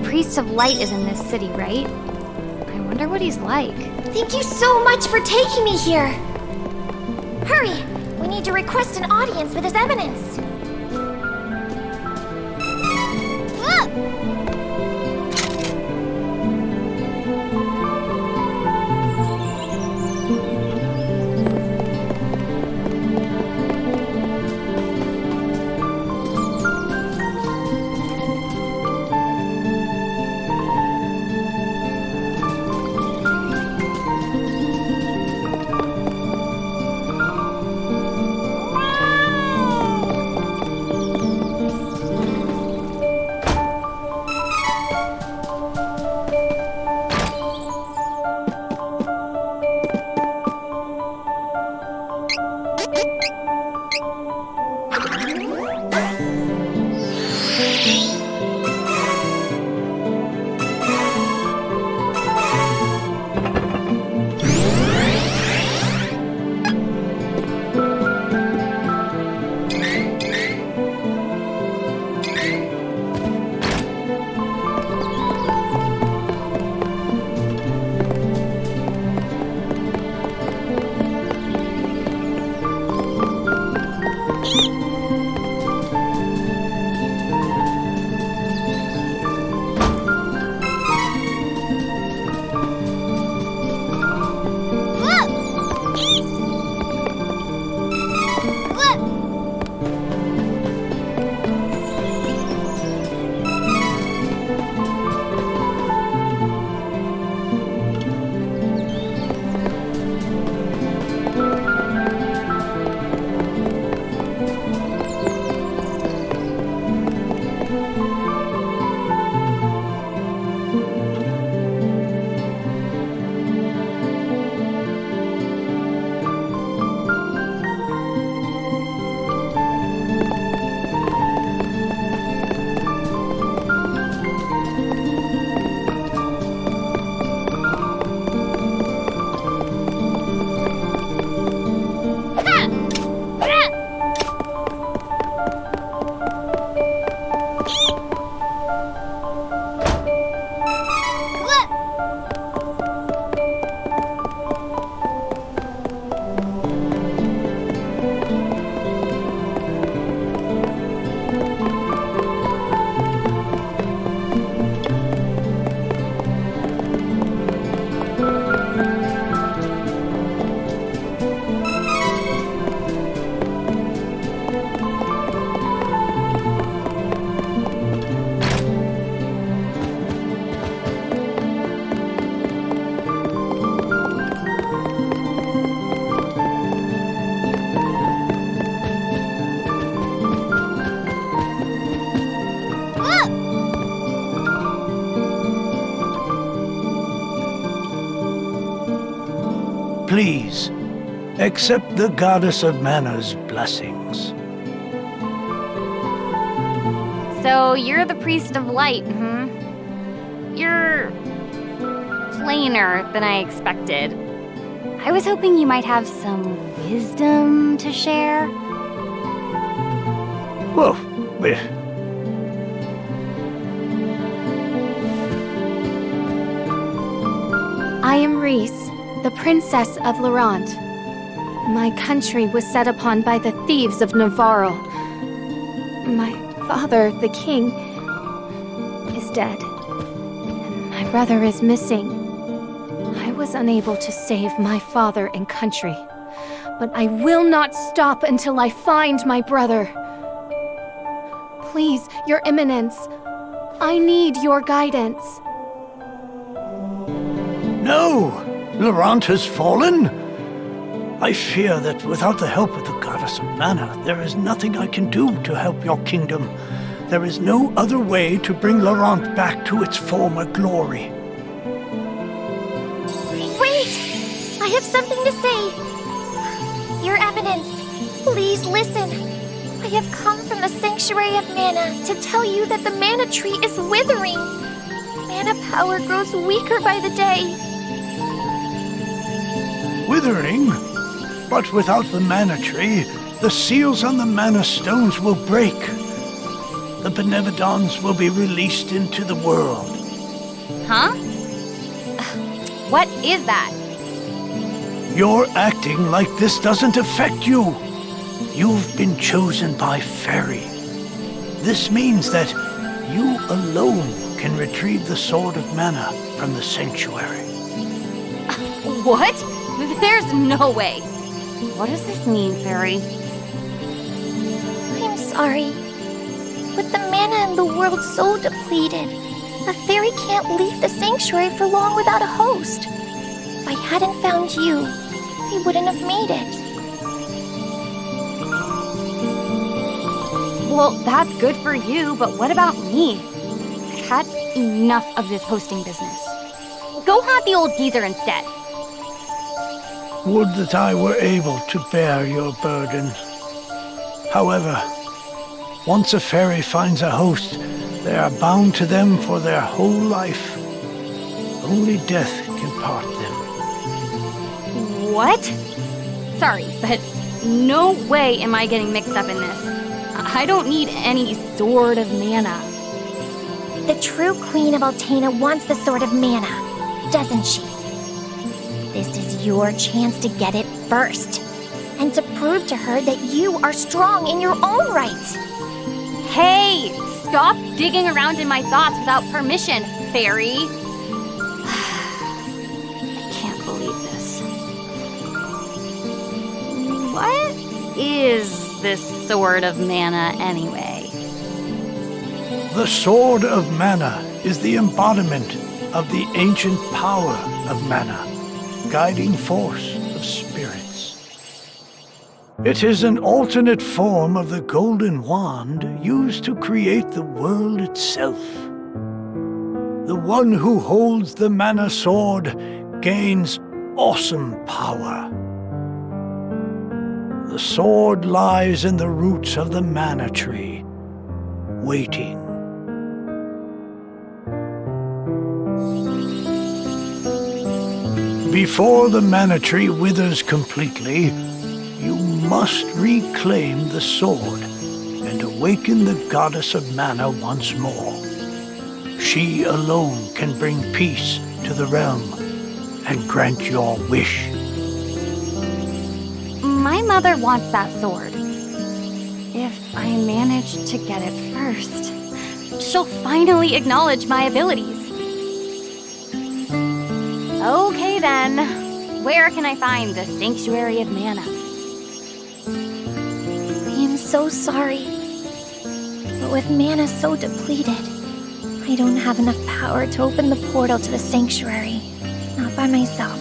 Priest of Light is in this city, right? I wonder what he's like. Thank you so much for taking me here. Hurry! We need to request an audience with His Eminence. Please, accept the Goddess of Mana's blessings. So you're the Priest of Light, You're plainer than I expected. I was hoping you might have some wisdom to share. Well, I am Reese, the Princess of Laurent. My country was set upon by the thieves of Navarro. My father, the king, is dead, and my brother is missing. I was unable to save my father and country, but I will not stop until I find my brother. Please, Your Eminence, I need your guidance. No! Laurent has fallen? I fear that without the help of the Goddess of Mana, there is nothing I can do to help your kingdom. There is no other way to bring Laurent back to its former glory. Wait! I have something to say. Your Eminence, please listen. I have come from the Sanctuary of Mana to tell you that the Mana Tree is withering. Mana power grows weaker by the day. Withering? But without the Mana Tree, the seals on the Mana Stones will break. The Benevodons will be released into the world. Huh? What is that? You're acting like this doesn't affect you. you've been chosen by Fairy. This means that you alone can retrieve the Sword of Mana from the Sanctuary. What? There's no way. What does this mean, Fairy? I'm sorry. With the mana in the world so depleted, a fairy can't leave the sanctuary for long without a host. If I hadn't found you, I wouldn't have made it. Well, that's good for you, but what about me? I've had enough of this hosting business. Go haunt the old geezer instead. Would that I were able to bear your burden. However, once a fairy finds a host, they are bound to them for their whole life. Only death can part them. What? Sorry, but no way am I getting mixed up in this. I don't need any Sword of Mana. The true Queen of Altena wants the Sword of Mana, doesn't she? This is your chance to get it first, and to prove to her that you are strong in your own right. Hey, stop digging around in my thoughts without permission, Fairy. I can't believe this. What is this Sword of Mana anyway? The Sword of Mana is the embodiment of the ancient power of mana, guiding force of spirits. It is an alternate form of the golden wand used to create the world itself. The one who holds the mana sword gains awesome power. The sword lies in the roots of the mana tree, waiting. Before the mana tree withers completely, you must reclaim the sword and awaken the goddess of mana once more. She alone can bring peace to the realm and grant your wish. My mother wants that sword. If I manage to get it first, she'll finally acknowledge my abilities. Okay then, where can I find the Sanctuary of Mana? I am so sorry, but with mana so depleted, I don't have enough power to open the portal to the sanctuary. Not by myself.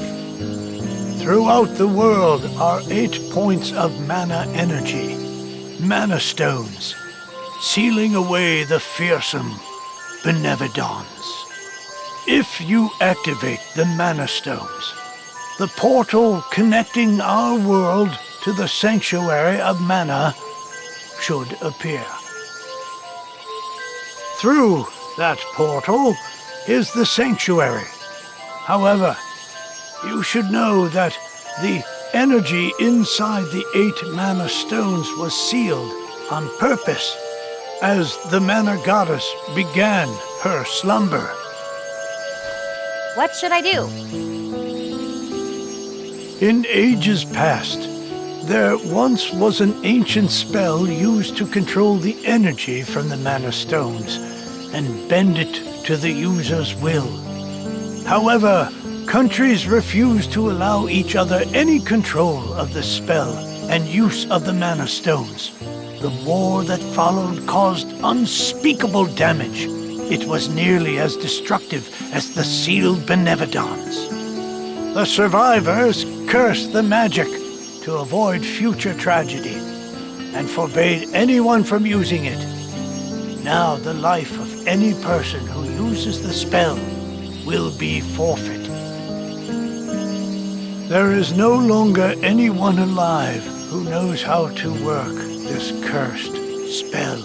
Throughout the world are 8 points of mana energy, mana stones, sealing away the fearsome Benevodons. If you activate the mana stones, the portal connecting our world to the Sanctuary of Mana should appear. Through that portal is the Sanctuary. However, you should know that the energy inside the 8 mana stones was sealed on purpose as the mana goddess began her slumber. What should I do? In ages past, there once was an ancient spell used to control the energy from the mana stones and bend it to the user's will. However, countries refused to allow each other any control of the spell and use of the mana stones. The war that followed caused unspeakable damage. It was nearly as destructive as the sealed Benevodons. The survivors cursed the magic to avoid future tragedy and forbade anyone from using it. Now the life of any person who uses the spell will be forfeit. There is no longer anyone alive who knows how to work this cursed spell.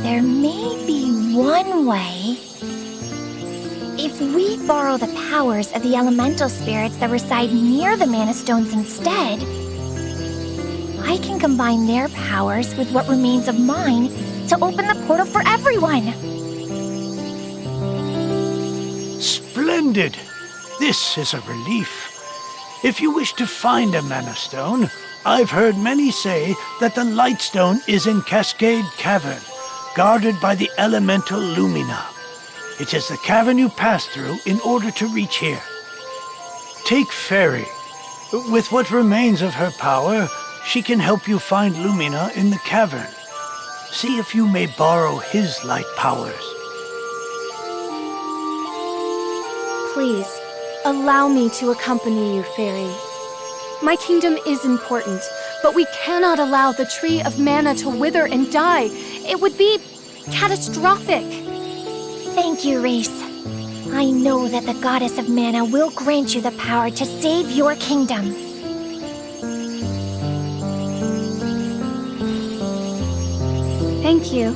There may be one way. If we borrow the powers of the elemental spirits that reside near the mana stones instead, I can combine their powers with what remains of mine to open the portal for everyone. Splendid! This is a relief. If you wish to find a Mana Stone, I've heard many say that the Lightstone is in Cascade Cavern, guarded by the elemental Lumina. It is the cavern you pass through in order to reach here. Take Fairy. With what remains of her power, she can help you find Lumina in the cavern. See if you may borrow his light powers. Please, allow me to accompany you, Fairy. My kingdom is important, but we cannot allow the Tree of Mana to wither and die. It would be catastrophic. Thank you, Reese. I know that the Goddess of Mana will grant you the power to save your kingdom. Thank you.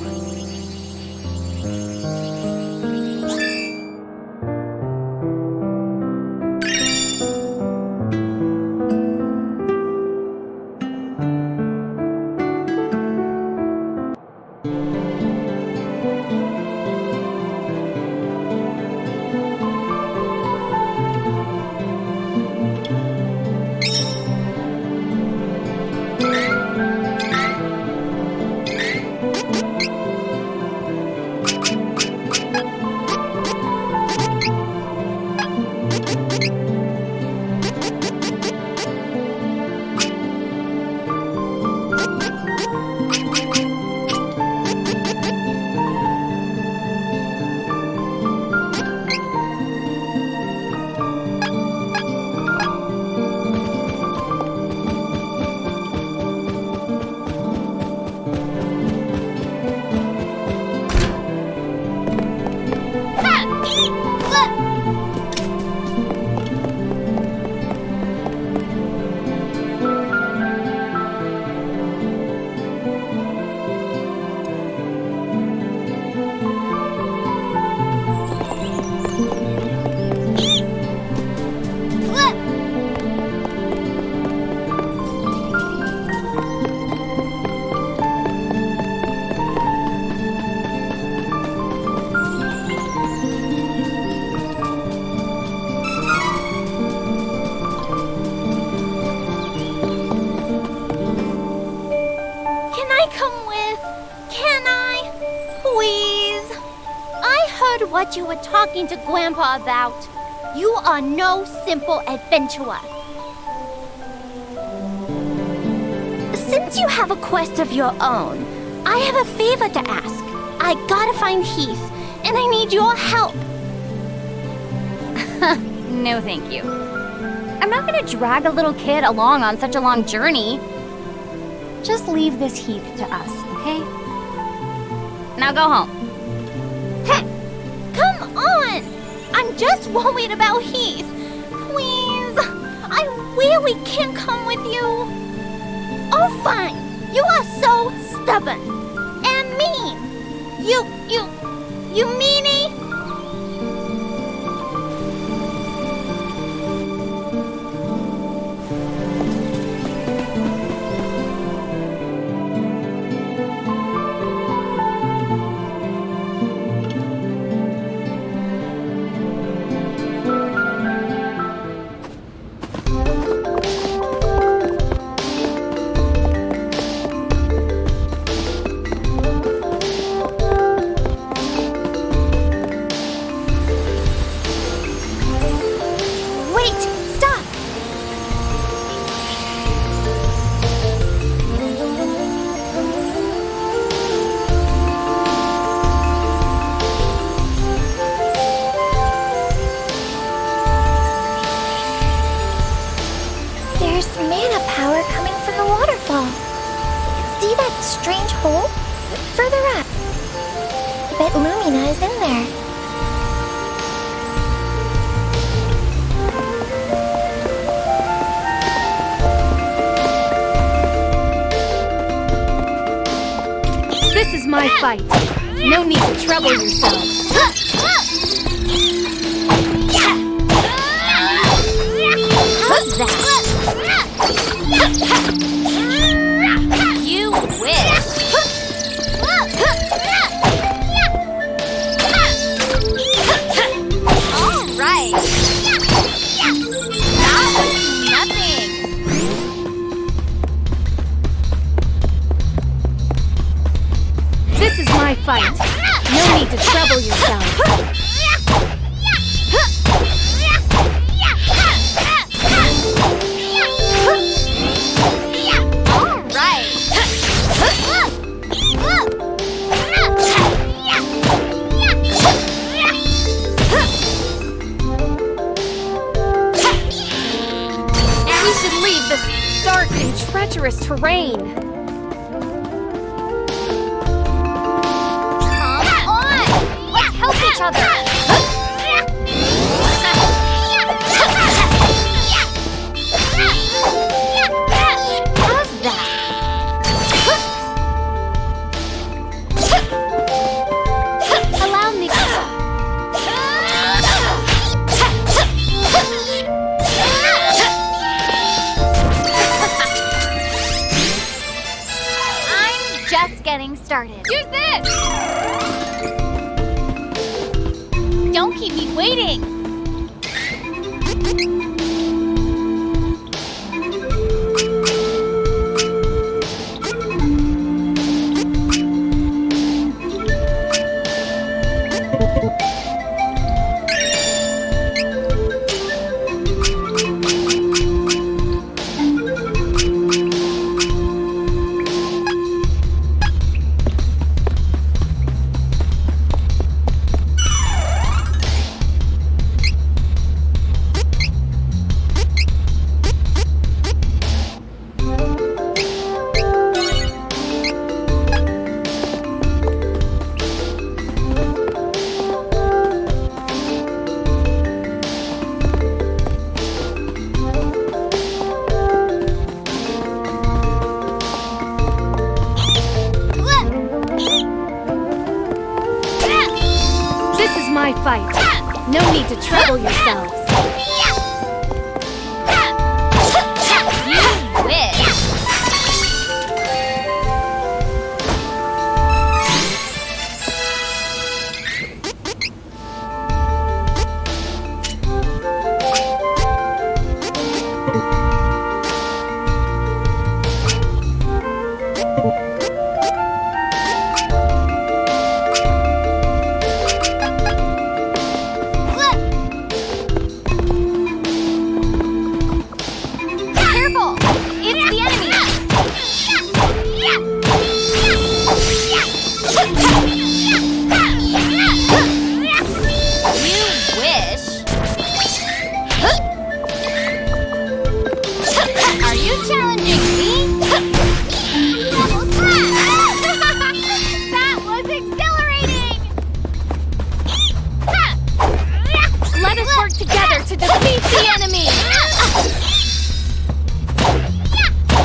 What you were talking to Grandpa about. You are no simple adventurer. Since you have a quest of your own, I have a favor to ask. I gotta find Heath, and I need your help. No, thank you. I'm not gonna drag a little kid along on such a long journey. Just leave this Heath to us, okay? Now go home. Come on! I'm just worried about Heath. Please, I really can't come with you. Oh, fine. You are so stubborn and mean. You meanie. Strange hole? Further up. I bet Lumina is in there. This is my fight. No need to trouble yourselves. How's that? You wish. All right. That was my fight. No need to trouble yourself. Dark and treacherous terrain. Come on! Let's help each other! How's that? Allow me just getting started. Use this! Don't keep me waiting! My fight. No need to trouble yourselves.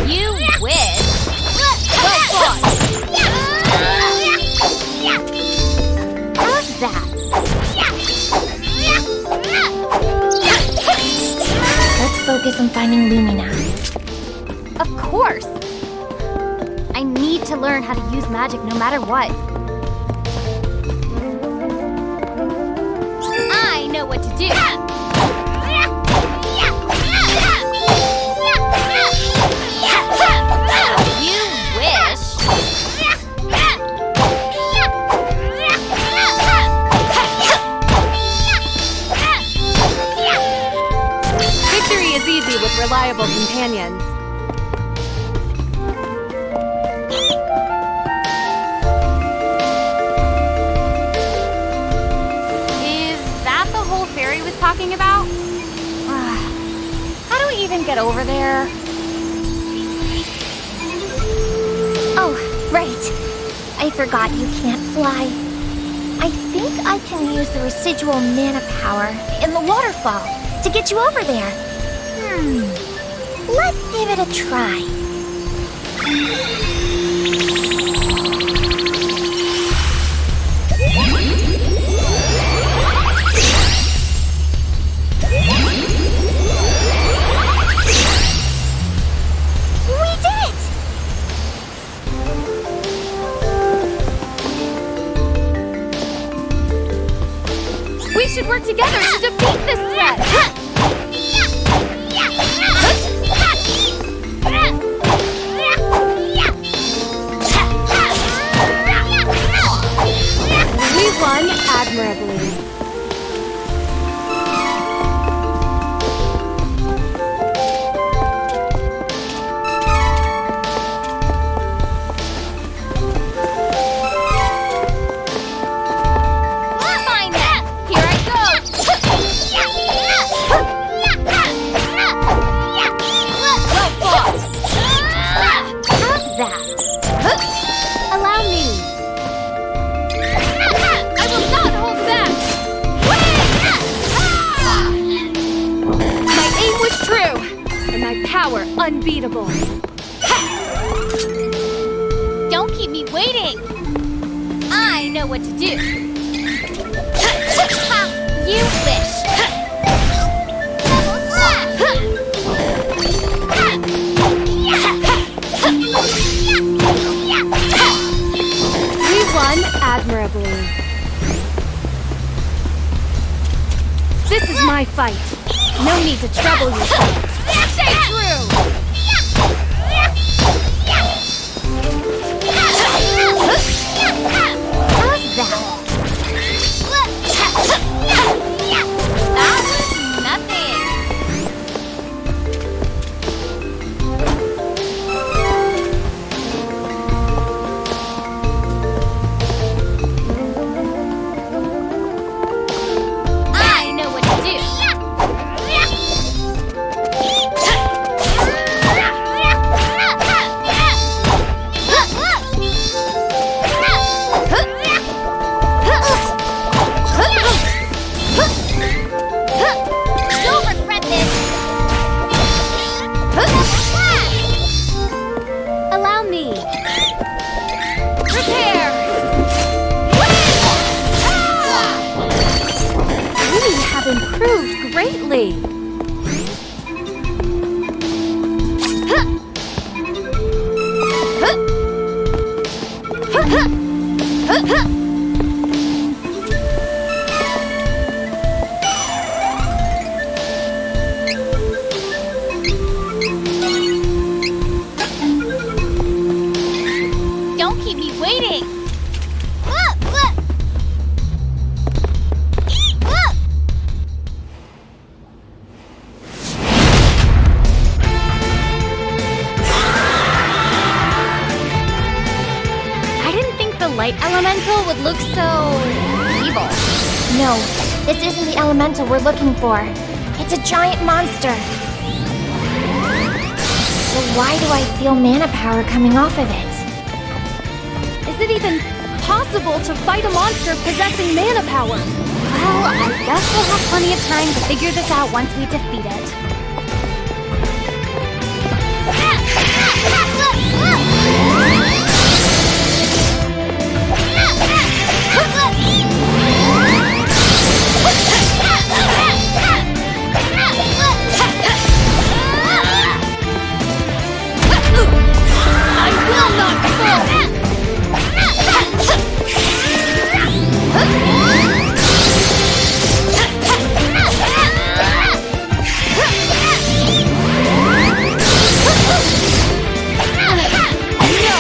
You wish. Focus on finding Lumina. Of course! I need to learn how to use magic no matter what. I know what to do! You wish! Victory is easy with reliable companions. Is that the hole Fairy was talking about? How do we even get over there? Oh, right. I forgot you can't fly. I think I can use the residual mana power in the waterfall to get you over there. Let's give it a try. We did it! We should work together to defeat this threat! admirably. Fine then. Here I go. Well fought. How's that? Allow me. I will not hold back. My aim was true, and my power unbeatable. Don't keep me waiting. I know what to do. You wish. We won admirably. This is my fight. No need to trouble yourself. Stay true. How's that? That was nothing. I know what to do. You'll regret this. Allow me. Prepare. We have improved greatly. Don't keep me waiting. I didn't think the light elemental would look so evil. No, this isn't the elemental we're looking for. It's a giant monster. So why do I feel mana power coming off of it? Is it even possible to fight a monster possessing mana power? Well, I guess we'll have plenty of time to figure this out once we defeat it. I will not fall! No!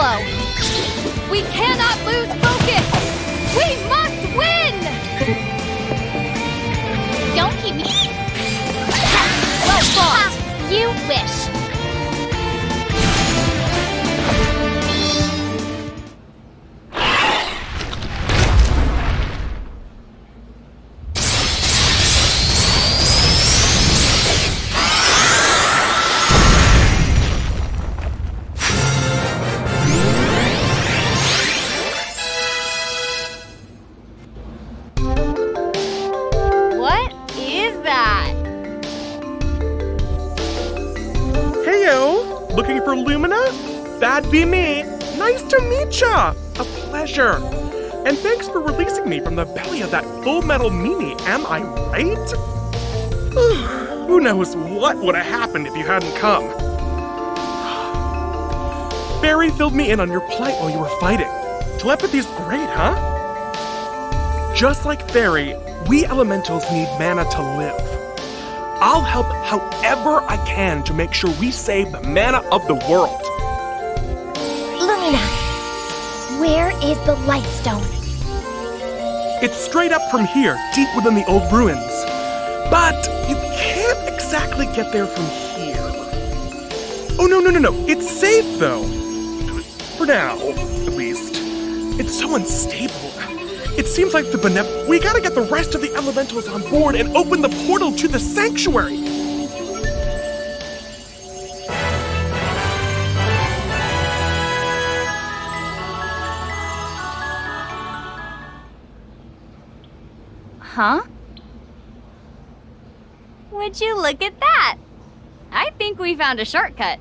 follow. We cannot lose focus. We must win! Don't keep me. Well fought. You wish. What is that? Heyo! Looking for Lumina? That'd be me. Nice to meet ya! A pleasure. And thanks for releasing me from the belly of that Full Metal meanie, am I right? Who knows what would have happened if you hadn't come. Barry filled me in on your plight while you were fighting. Telepathy's great, huh? Just like Fairy, we elementals need mana to live. I'll help however I can to make sure we save the mana of the world. Lumina, where is the Lightstone? It's straight up from here, deep within the old ruins. But you can't exactly get there from here. Oh, no. It's safe, though. For now, at least. It's so unstable. It seems like we gotta get the rest of the elementals on board and open the portal to the sanctuary. Huh? Would you look at that? I think we found a shortcut.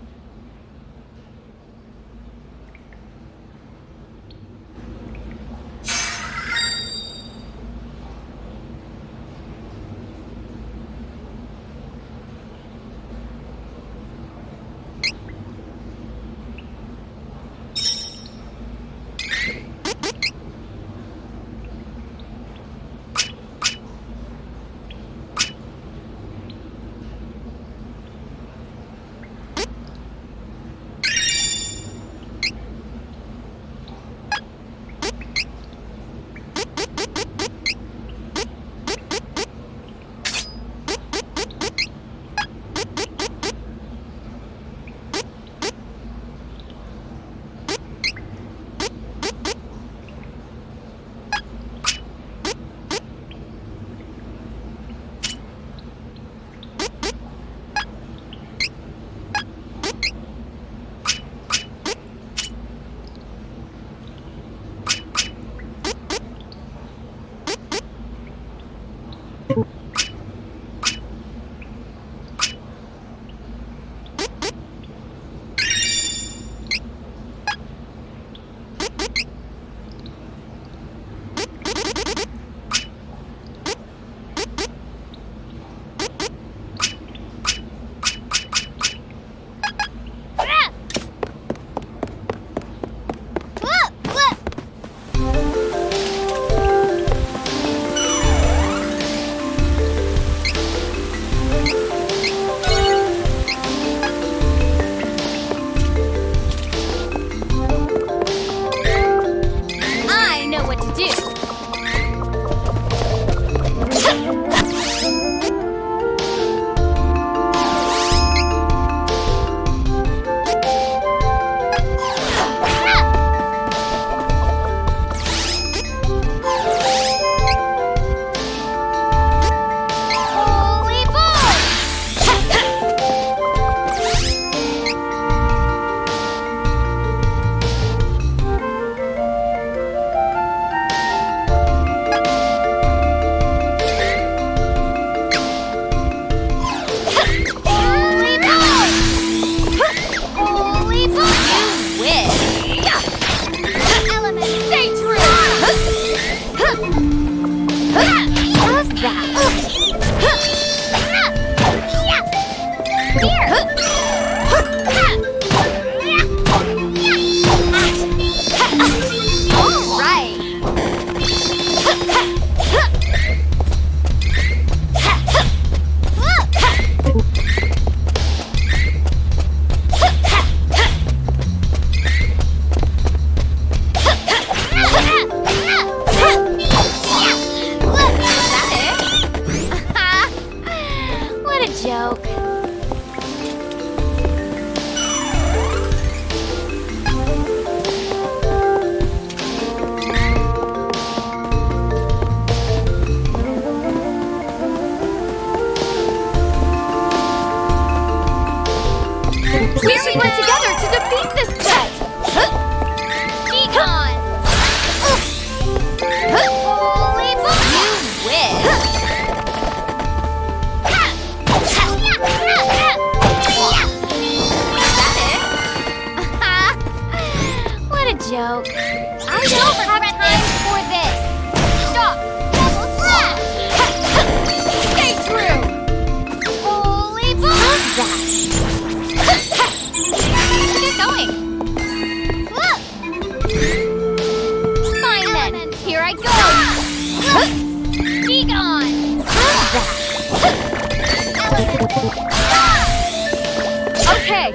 Okay.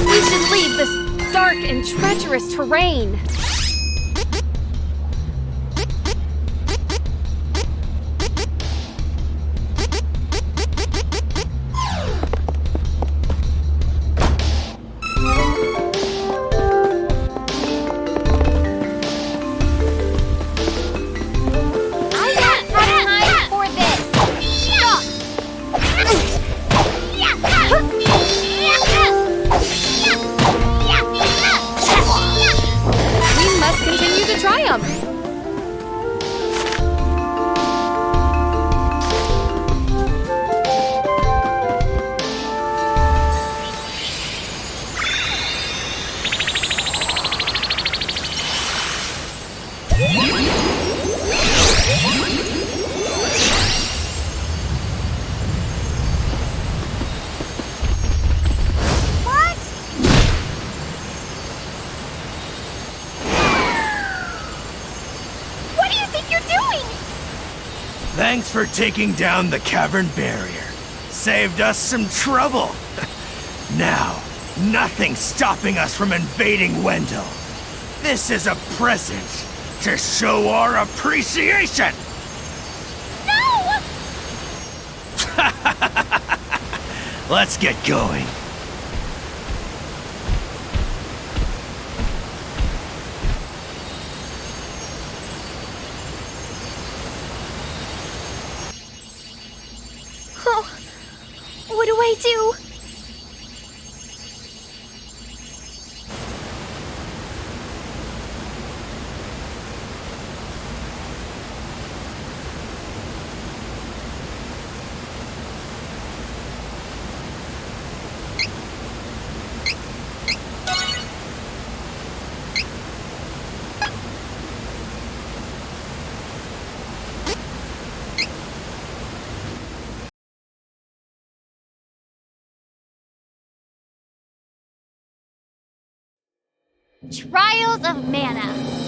We should leave this dark and treacherous terrain. Thanks for taking down the cavern barrier. Saved us some trouble. Now, nothing's stopping us from invading Wendell. This is a present to show our appreciation! No! Let's get going. Oh, what do I do? Trials of Mana.